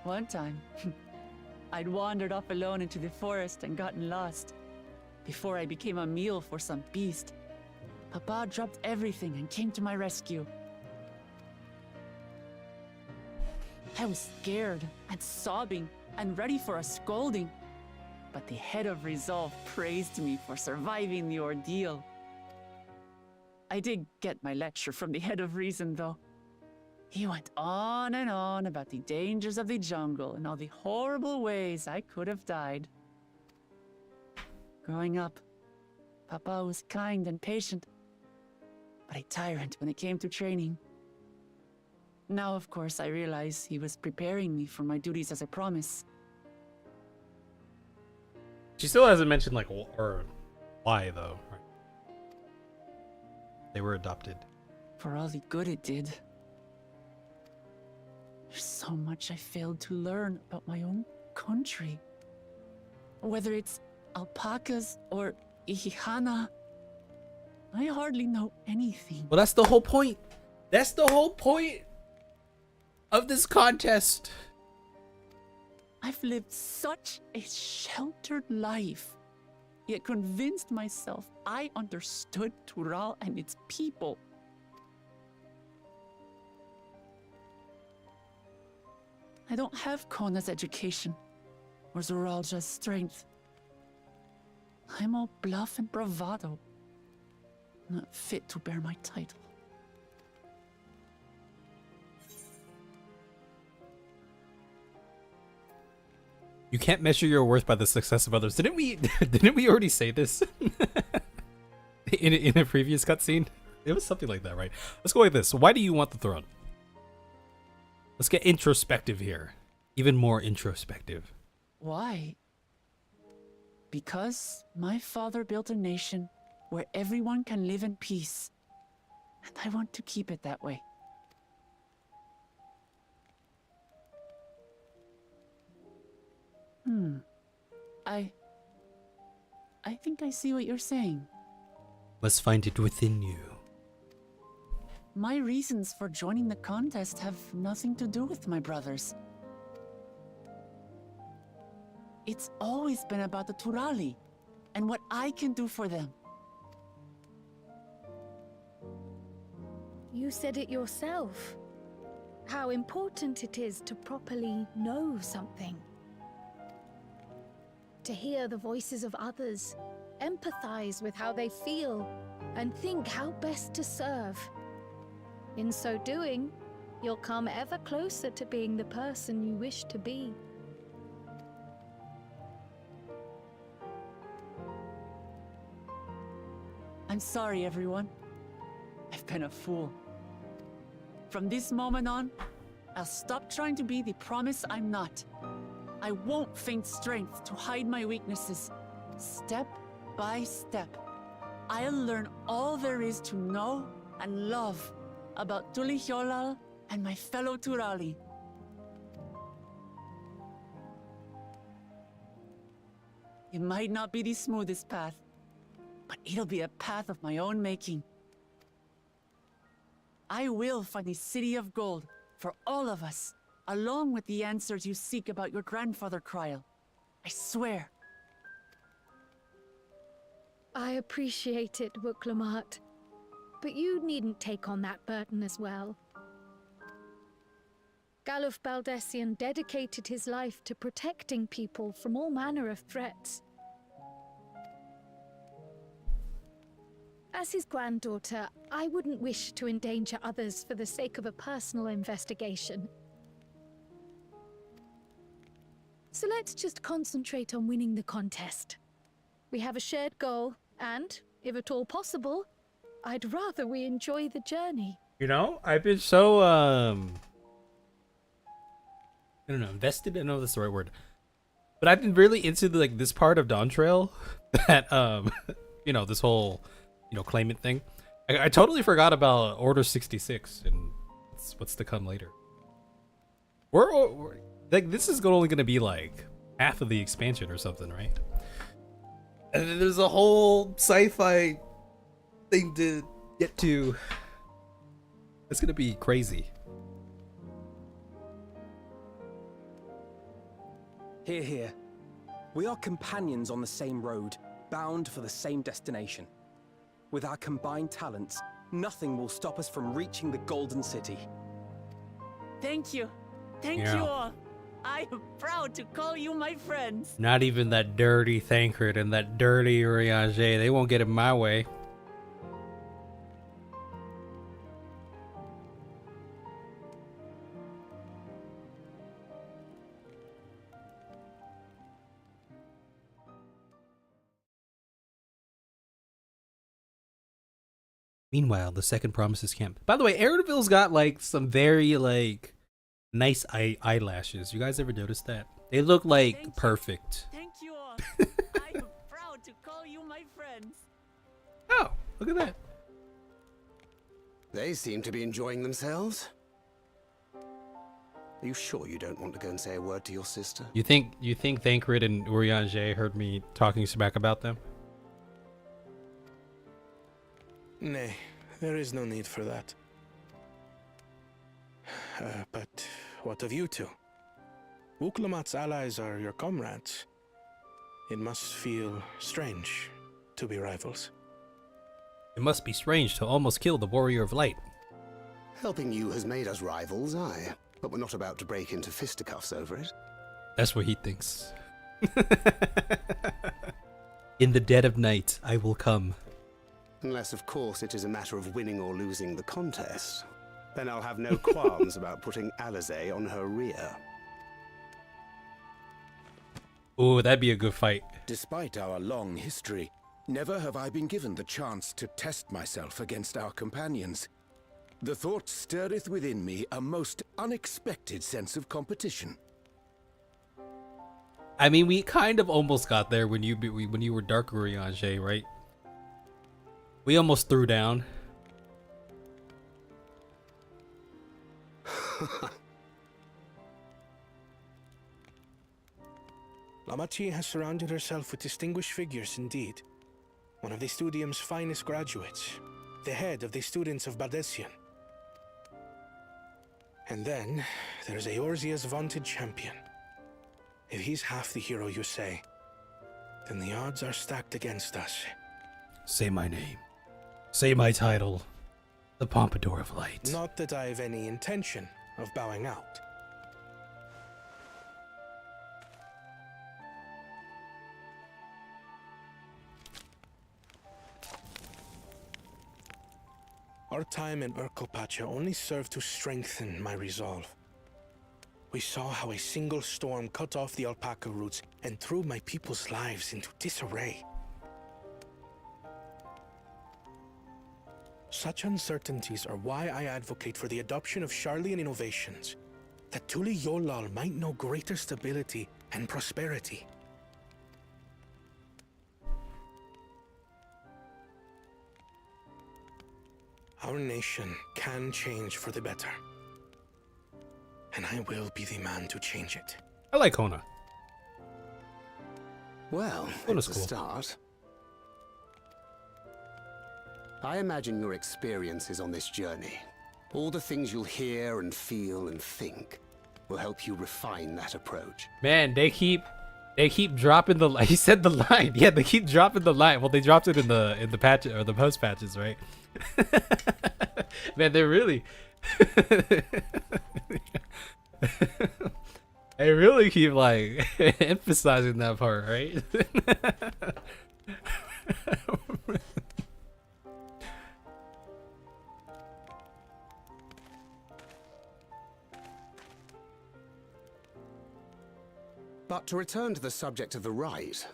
One time, I'd wandered off alone into the forest and gotten lost. Before I became a meal for some beast, Papa dropped everything and came to my rescue. I was scared and sobbing and ready for a scolding, but the head of resolve praised me for surviving the ordeal. I did get my lecture from the head of reason, though. He went on and on about the dangers of the jungle and all the horrible ways I could have died. Growing up, Papa was kind and patient, but a tyrant when it came to training. Now, of course, I realize he was preparing me for my duties as a promise. She still hasn't mentioned like or why though. They were adopted. For all the good it did. There's so much I failed to learn about my own country. Whether it's alpacas or Ihana. I hardly know anything. Well, that's the whole point. That's the whole point of this contest. I've lived such a sheltered life, yet convinced myself I understood Tural and its people. I don't have Kona's education or Zoralja's strength. I'm all bluff and bravado, not fit to bear my title. You can't measure your worth by the success of others. Didn't we? Didn't we already say this in a previous cutscene? It was something like that, right? Let's go with this. Why do you want the throne? Let's get introspective here. Even more introspective. Why? Because my father built a nation where everyone can live in peace, and I want to keep it that way. I think I see what you're saying. Let's find it within you. My reasons for joining the contest have nothing to do with my brothers. It's always been about the Turali and what I can do for them. You said it yourself. How important it is to properly know something. To hear the voices of others, empathize with how they feel, and think how best to serve. In so doing, you'll come ever closer to being the person you wish to be. I'm sorry, everyone. I've been a fool. From this moment on, I'll stop trying to be the promise I'm not. I won't feign strength to hide my weaknesses. Step by step, I'll learn all there is to know and love about Tulihyolal and my fellow Turali. It might not be the smoothest path, but it'll be a path of my own making. I will find the City of Gold for all of us, along with the answers you seek about your grandfather, Kryl. I swear. I appreciate it, Wuklamat. But you needn't take on that burden as well. Galuf Baldessian dedicated his life to protecting people from all manner of threats. As his granddaughter, I wouldn't wish to endanger others for the sake of a personal investigation. So let's just concentrate on winning the contest. We have a shared goal, and, if at all possible, I'd rather we enjoy the journey. You know, I've been so, I don't know, invested? I don't know if that's the right word. But I've been really into, like, this part of Dawntrail that, you know, this whole, you know, claimant thing. I totally forgot about Order 66 and what's to come later. We're like, this is only going to be, like, half of the expansion or something, right? And then there's a whole sci-fi thing to get to. It's gonna be crazy. Hear, hear. We are companions on the same road, bound for the same destination. With our combined talents, nothing will stop us from reaching the Golden City. Thank you. Thank you all. I am proud to call you my friends. Not even that dirty Thancred and that dirty Urianger. They won't get in my way. Meanwhile, the second Promises camp. By the way, Arenville's got like some very like nice eyelashes. You guys ever notice that? They look like perfect. Thank you all. I am proud to call you my friends. Oh, look at that. They seem to be enjoying themselves. Are you sure you don't want to go and say a word to your sister? You think Thancred and Urianger heard me talking smack about them? Nay, there is no need for that. But what of you two? Wuklamat's allies are your comrades. It must feel strange to be rivals. It must be strange to almost kill the Warrior of Light. Helping you has made us rivals, aye. But we're not about to break into fisticuffs over it. That's what he thinks. In the dead of night, I will come. Unless, of course, it is a matter of winning or losing the contest. Then I'll have no qualms about putting Alizé on her rear. Ooh, that'd be a good fight. Despite our long history, never have I been given the chance to test myself against our companions. The thought stirreth within me a most unexpected sense of competition. I mean, we kind of almost got there when you were Dark Urianger, right? We almost threw down. Lamachi has surrounded herself with distinguished figures indeed. One of the Studium's finest graduates, the head of the students of Bardessian. And then there's Eorzea's vaunted champion. If he's half the hero you say, then the odds are stacked against us. Say my name. Say my title. The Pompadour of Light. Not that I have any intention of bowing out. Our time in Urkelpacha only served to strengthen my resolve. We saw how a single storm cut off the alpaca roots and threw my people's lives into disarray. Such uncertainties are why I advocate for the adoption of Sharlayan innovations, that Tuli Yolal might know greater stability and prosperity. Our nation can change for the better. And I will be the man to change it. I like Hona. Well, Hona's it's a cool. start. I imagine your experiences on this journey, all the things you'll hear and feel and think, will help you refine that approach. Man, they keep dropping the. He said the line. Yeah, they keep dropping the line. Well, they dropped it in the patch or the post patches, right? Man, they're really. They really keep like emphasizing that part, right? But to return to the subject of the rite,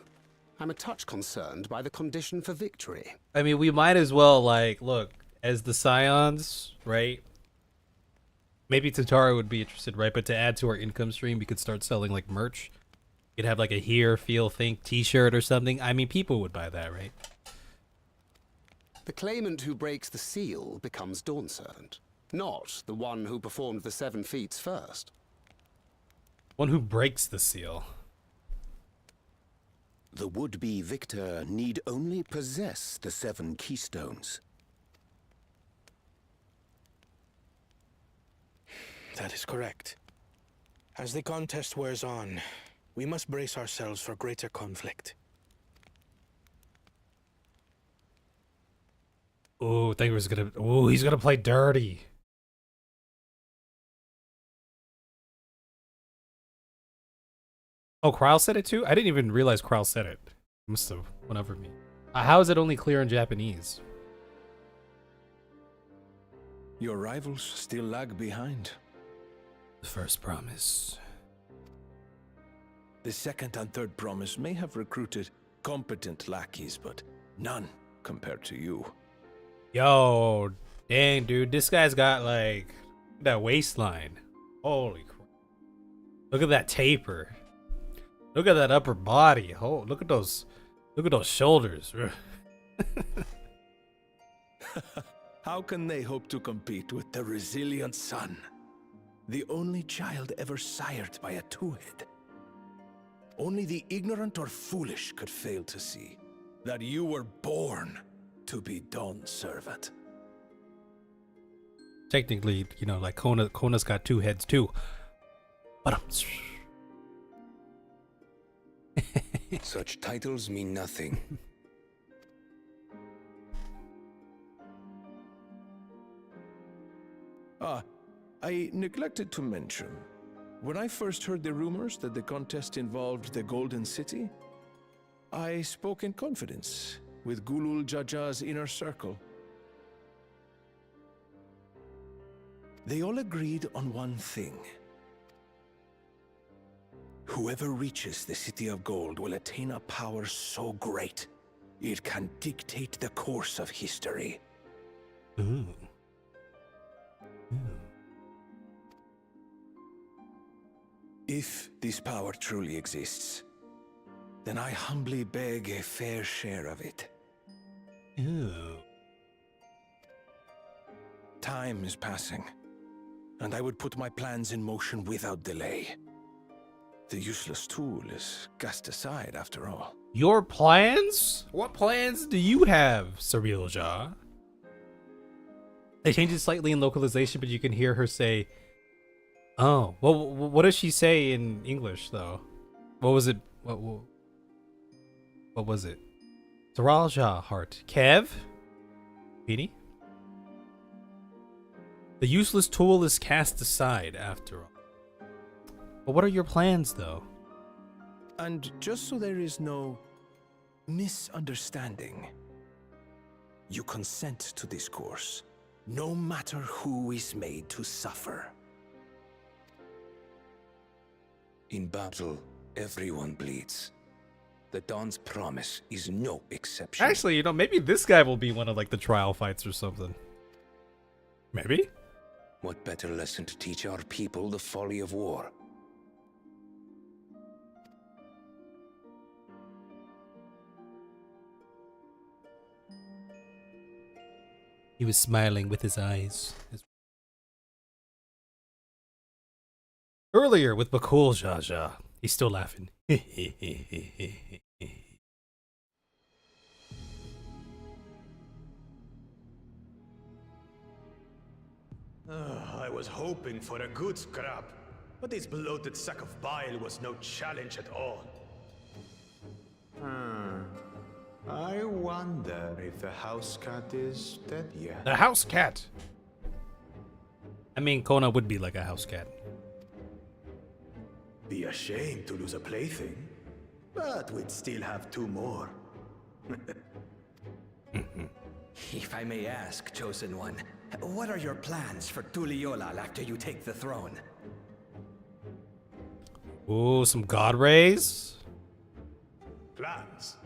I'm a touch concerned by the condition for victory. I mean, we might as well like look as the Scions, right? Maybe Tatara would be interested, right? But to add to our income stream, we could start selling like merch. You could have like a hear, feel, think t-shirt or something. I mean, people would buy that, right? The claimant who breaks the seal becomes Dawn Servant, not the one who performed the 7 feats first. One who breaks the seal. The would-be victor need only possess the 7 keystones. That is correct. As the contest wears on, we must brace ourselves for greater conflict. Oh, I think he was gonna. Oh, he's gonna play dirty. Oh, Kryle said it too? I didn't even realize Kryle said it. Must have went over me. How is it only clear in Japanese? Your rivals still lag behind. The first promise. The second and third promise may have recruited competent lackeys, but none compared to you. Yo, dang, dude. This guy's got like that waistline. Holy crap. Look at that taper. Look at that upper body. Oh, look at those shoulders. How can they hope to compete with the resilient sun? The only child ever sired by a two-head. Only the ignorant or foolish could fail to see that you were born to be Dawn's servant. Technically, you know, like Kona's got two heads too. But Such titles mean nothing. I neglected to mention. When I first heard the rumors that the contest involved the Golden City, I spoke in confidence with Gulul Jaja's inner circle. They all agreed on one thing. Whoever reaches the City of Gold will attain a power so great, it can dictate the course of history. ooh. If this power truly exists, then I humbly beg a fair share of it. Ooh. Time is passing, and I would put my plans in motion without delay. The useless tool is cast aside after all. Your plans? What plans do you have, Surreal Jaw? They changed it slightly in localization, but you can hear her say, "Oh, well, what does she say in English though? What was it? What was it? Surreal Jaw heart. Kev? Beanie? The useless tool is cast aside after all. But what are your plans though?" And just so there is no misunderstanding, you consent to this course, no matter who is made to suffer. In battle, everyone bleeds. The Dawn's promise is no exception. Actually, you know, maybe this guy will be one of like the trial fights or something. Maybe? What better lesson to teach our people the folly of war? He was smiling with his eyes. Earlier with Bakul Jaja. He's still laughing. I was hoping for a good scrap, but this bloated sack of bile was no challenge at all. I wonder if the house cat is dead yet. The house cat. I mean, Kona would be like a house cat. Be ashamed to lose a plaything, but we'd still have two more. If I may ask, Chosen One, what are your plans for Tuliolal after you take the throne? Ooh, some god rays? Plans?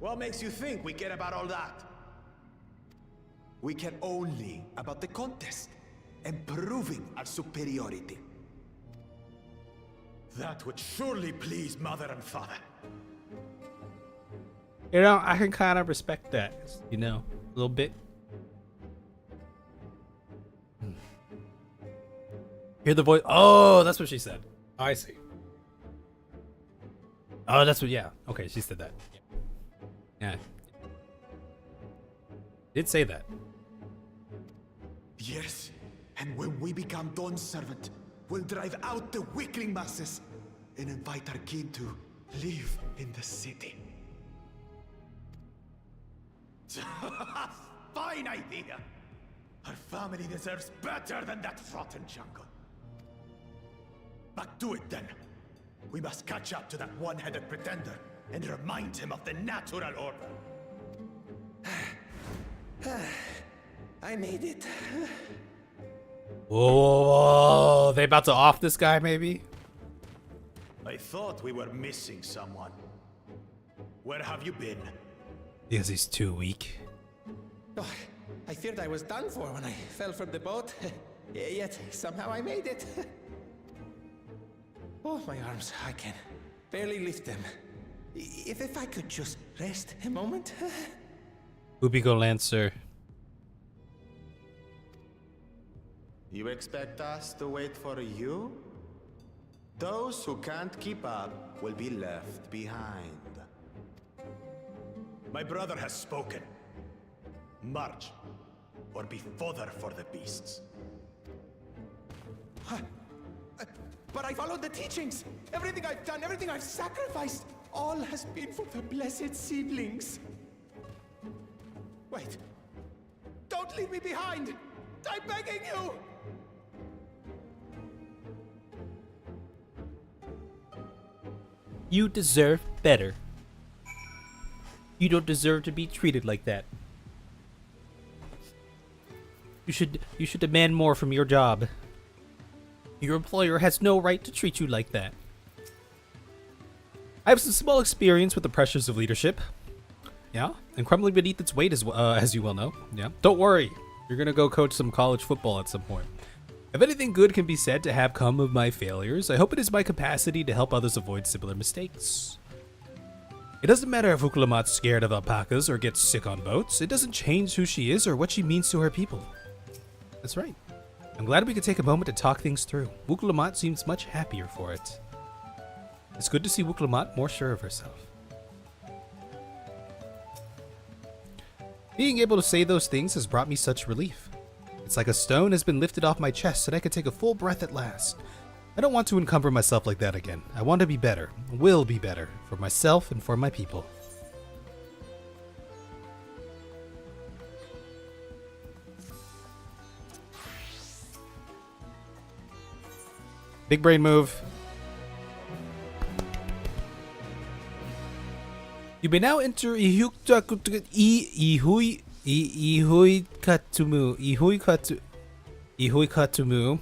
What makes you think we care about all that? We care only about the contest and proving our superiority. That would surely please Mother and Father. You know, I can kind of respect that, you know, a little bit. Hear the voice. Oh, that's what she said. I see. Oh, that's what, yeah. Okay, she said that. Yeah. Did say that. Yes, and when we become Dawn's servant, we'll drive out the weakling masses and invite our kin to live in the city. Fine idea! Our family deserves better than that rotten jungle. But do it then. We must catch up to that one-headed pretender and remind him of the natural order. I made it. Whoa, whoa, whoa. They about to off this guy, maybe? I thought we were missing someone. Where have you been? Because he's too weak. Oh, I feared I was done for when I fell from the boat. Yet, somehow I made it. Oh, my arms, I can barely lift them. If I could just rest a moment. Ubigo Lancer. You expect us to wait for you? Those who can't keep up will be left behind. My brother has spoken. March, or be fodder for the beasts. But I followed the teachings. Everything I've done, everything I've sacrificed, all has been for the blessed seedlings. Wait. Don't leave me behind! I'm begging you! You deserve better. You don't deserve to be treated like that. You should demand more from your job. Your employer has no right to treat you like that. I have some small experience with the pressures of leadership. Yeah, and crumbling beneath its weight as you well know. Yeah, don't worry. You're gonna go coach some college football at some point. If anything good can be said to have come of my failures, I hope it is my capacity to help others avoid similar mistakes. It doesn't matter if Ukulamat's scared of alpacas or gets sick on boats. It doesn't change who she is or what she means to her people. That's right. I'm glad we could take a moment to talk things through. Wukulamat seems much happier for it. It's good to see Wukulamat more sure of herself. Being able to say those things has brought me such relief. It's like a stone has been lifted off my chest and I can take a full breath at last. I don't want to encumber myself like that again. I want to be better, will be better, for myself and for my people. Big brain move. You may now enter Ihui Katumu,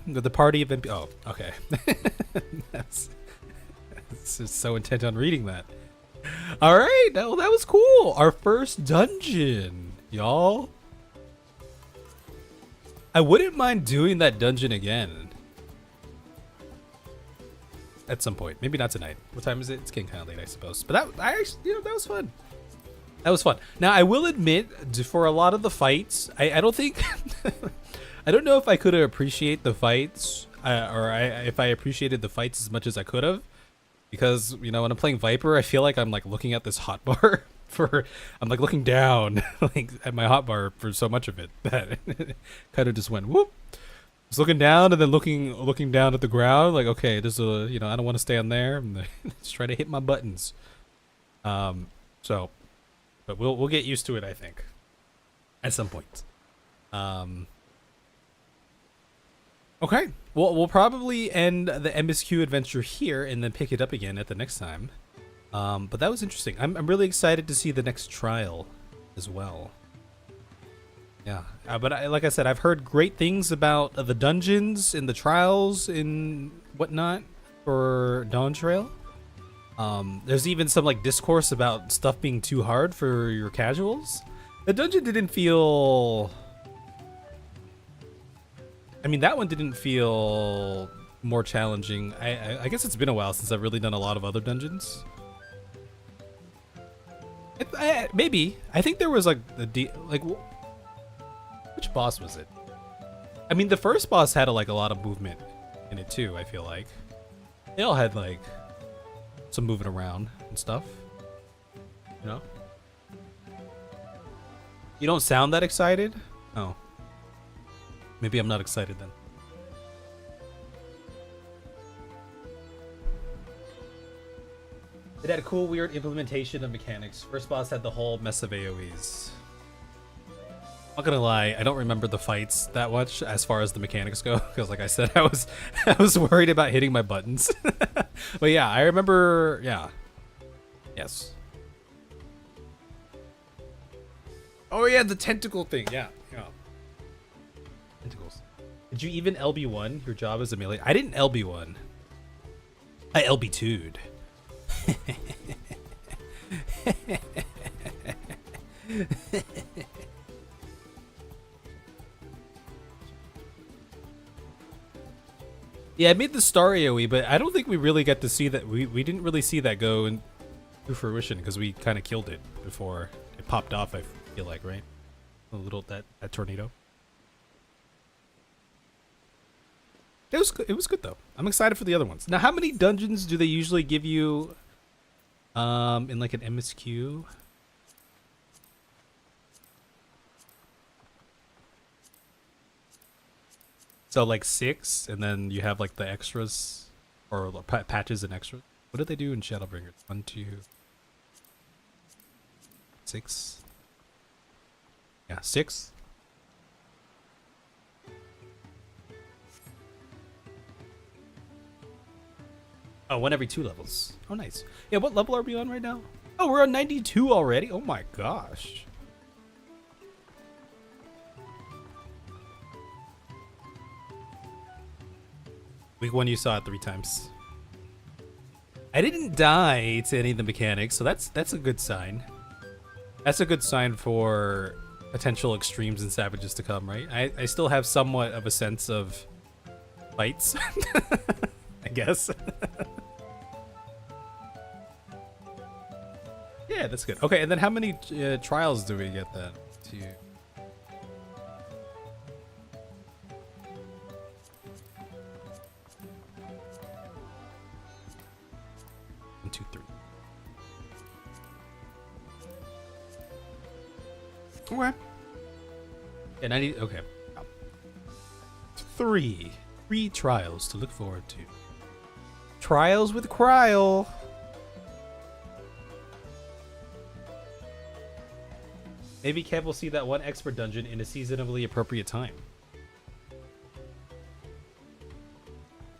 the party of MP. Oh, okay. That's just so intent on reading that. All right, well, that was cool. Our first dungeon, y'all. I wouldn't mind doing that dungeon again. At some point, maybe not tonight. What time is it? It's getting kind of late, I suppose. But that was fun. That was fun. Now, I will admit, for a lot of the fights, I don't think, I don't know if I could appreciate the fights, if I appreciated the fights as much as I could have, because when I'm playing Viper, I feel like I'm like looking at this hotbar I'm like looking down like at my hotbar for so much of it that it kind of just went whoop. Just looking down and then looking down at the ground, like, okay, there's a, I don't want to stand there. I'm just trying to hit my buttons. So, but we'll get used to it, I think, at some point. Okay, well, we'll probably end the MSQ adventure here and then pick it up again at the next time. But that was interesting. I'm really excited to see the next trial as well. Yeah, but like I said, I've heard great things about the dungeons and the trials and whatnot for Dawntrail. There's even some like discourse about stuff being too hard for your casuals. The dungeon didn't feel... I mean, that one didn't feel more challenging. I guess it's been a while since I've really done a lot of other dungeons. Maybe. I think there was like which boss was it? I mean, the first boss had a lot of movement in it too, I feel like. They all had like some moving around and stuff. You don't sound that excited? Oh. Maybe I'm not excited then. It had a cool, weird implementation of mechanics. First boss had the whole mess of AoEs. Not gonna lie, I don't remember the fights that much as far as the mechanics go, because like I said, I was worried about hitting my buttons. But yeah, I remember. Yeah. Yes. Oh yeah, the tentacle thing. Yeah. Tentacles. Did you even LB1 your job as a melee? I didn't LB1. I LB2'd. Yeah, I made the star AoE, but I don't think we really got to see that. We didn't really see that go to fruition because we kind of killed it before it popped off. I feel like, right? A little that tornado. It was good though. I'm excited for the other ones. Now, how many dungeons do they usually give you in like an MSQ? So like 6, and then you have like the extras, or patches and extras. What did they do in Shadowbringers? 1, 2, 6. Yeah, 6. Oh, 1 every 2 levels. Oh, nice. Yeah, what level are we on right now? Oh, we're on 92 already. Oh my gosh. Week 1 you saw it 3 times. I didn't die to any of the mechanics, so that's a good sign. That's a good sign for potential extremes and savages to come, right? I still have somewhat of a sense of fights, I guess. Yeah, that's good. Okay, and then how many trials do we get then? 2. 1, 2, 3. Okay. Yeah, 90. Okay. 3 trials to look forward to. Trials with Kryl. Maybe Kev will see that one expert dungeon in a seasonably appropriate time.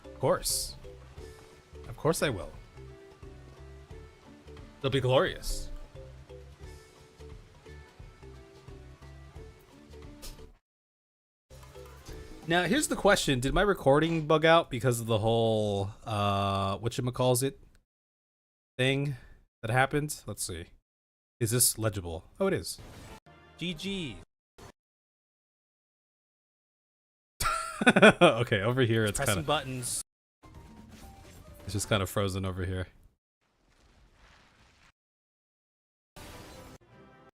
Of course. Of course I will. It'll be glorious. Now, here's the question. Did my recording bug out because of the whole, whatchamacallit thing that happened? Let's see. Is this legible? Oh, it is. GG. Okay, over here it's pressing kind of buttons. It's just kind of frozen over here.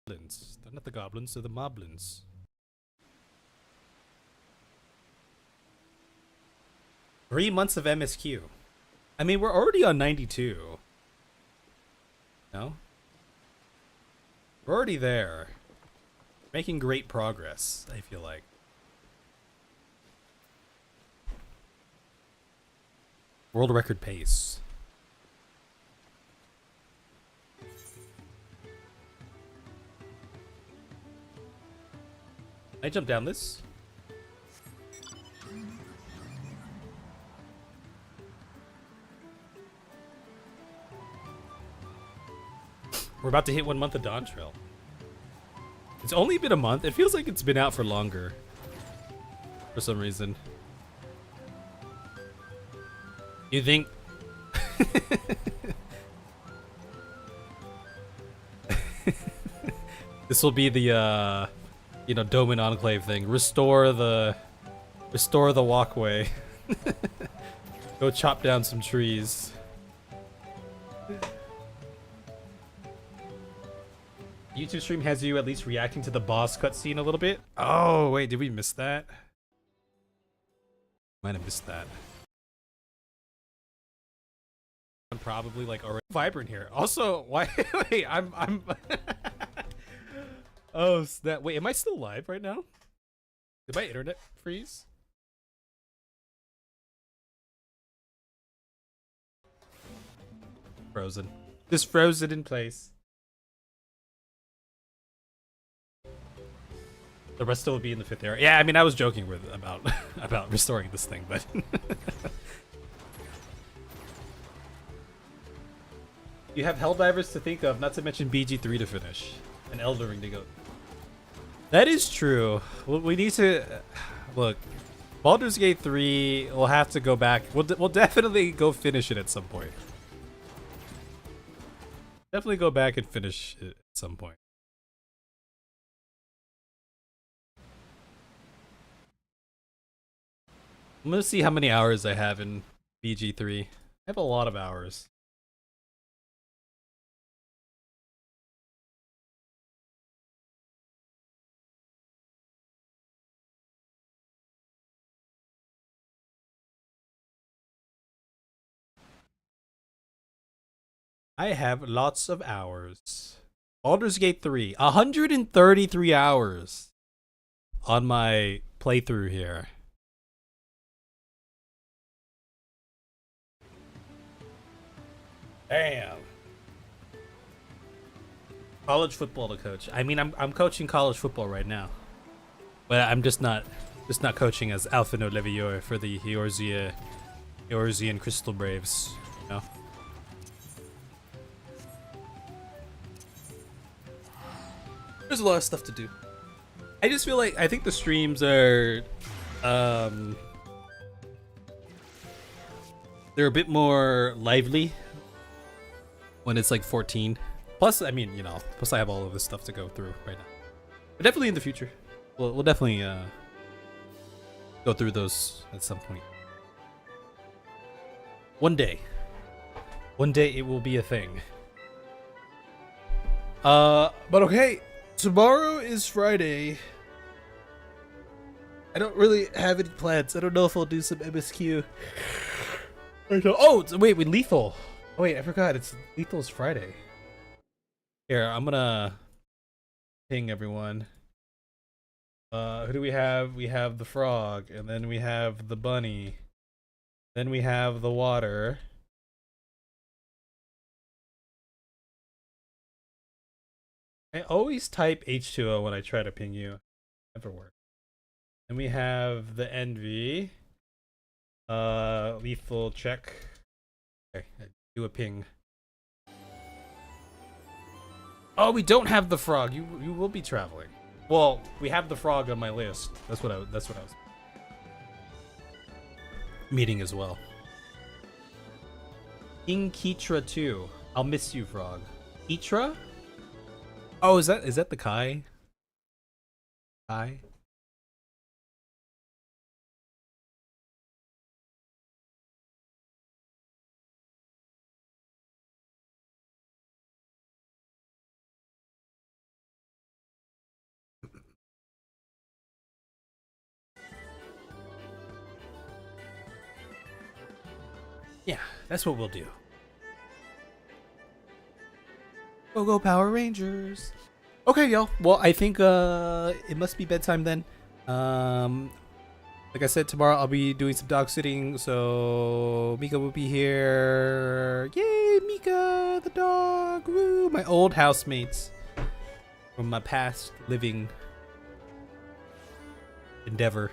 Goblins. They're not the goblins, they're the moblins. Three months of MSQ. I mean, we're already on 92. No? We're already there. Making great progress, I feel like. World record pace. I jump down this. We're about to hit 1 month of Dawntrail. It's only been a month. It feels like it's been out for longer. For some reason. You think... This will be the, you know, Doman Enclave thing. Restore the walkway. Go chop down some trees. YouTube stream has you at least reacting to the boss cutscene a little bit. Oh, wait, did we miss that? Might have missed that. I'm probably like already vibrant here. Also, why? Wait, I'm. Oh, snap. Wait, am I still live right now? Did my internet freeze? Frozen. Just frozen in place. The rest will be in the 5th area. Yeah, I mean, I was joking with about restoring this thing, but you have Helldivers to think of, not to mention BG3 to finish, and Elden Ring to go. That is true. We need to look. Baldur's Gate 3. We'll have to go back. We'll definitely go finish it at some point. Definitely go back and finish it at some point. I'm gonna see how many hours I have in BG3. I have a lot of hours. I have lots of hours. Baldur's Gate 3, 133 hours on my playthrough here. Damn. College football to coach. I mean, I'm coaching college football right now, but I'm just not coaching as Alpha No Levior for the Eorzean Crystal Braves. You know. There's a lot of stuff to do. I just feel like I think the streams are, they're a bit more lively when it's like 14. Plus, I mean, you know, plus I have all of this stuff to go through right now. But definitely in the future, we'll definitely go through those at some point. One day it will be a thing. But okay, tomorrow is Friday. I don't really have any plans. I don't know if I'll do some MSQ. Oh, wait, with Lethal. Oh, wait, I forgot. It's Lethal's Friday. Here, I'm gonna ping everyone. Who do we have? We have the frog, and then we have the bunny. Then we have the water. I always type H2O when I try to ping you. Never works. Then we have the envy. Lethal check. Okay, do a ping. Oh, we don't have the frog. You will be traveling. Well, we have the frog on my list. That's what I was meeting as well. King Keitra 2. I'll miss you, frog. Keitra? Oh, is that the Kai? Kai? Yeah, that's what we'll do. Go Power Rangers. Okay, y'all. Well, I think it must be bedtime then. Like I said, tomorrow I'll be doing some dog sitting, so Mika will be here. Yay, Mika the dog. Woo! My old housemates from my past living endeavor,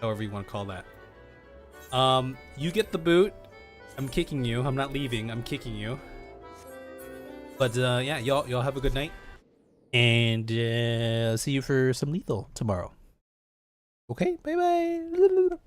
however you want to call that. You get the boot. I'm kicking you. I'm not leaving. I'm kicking you. But yeah, y'all have a good night, and see you for some Lethal tomorrow. Okay, bye bye.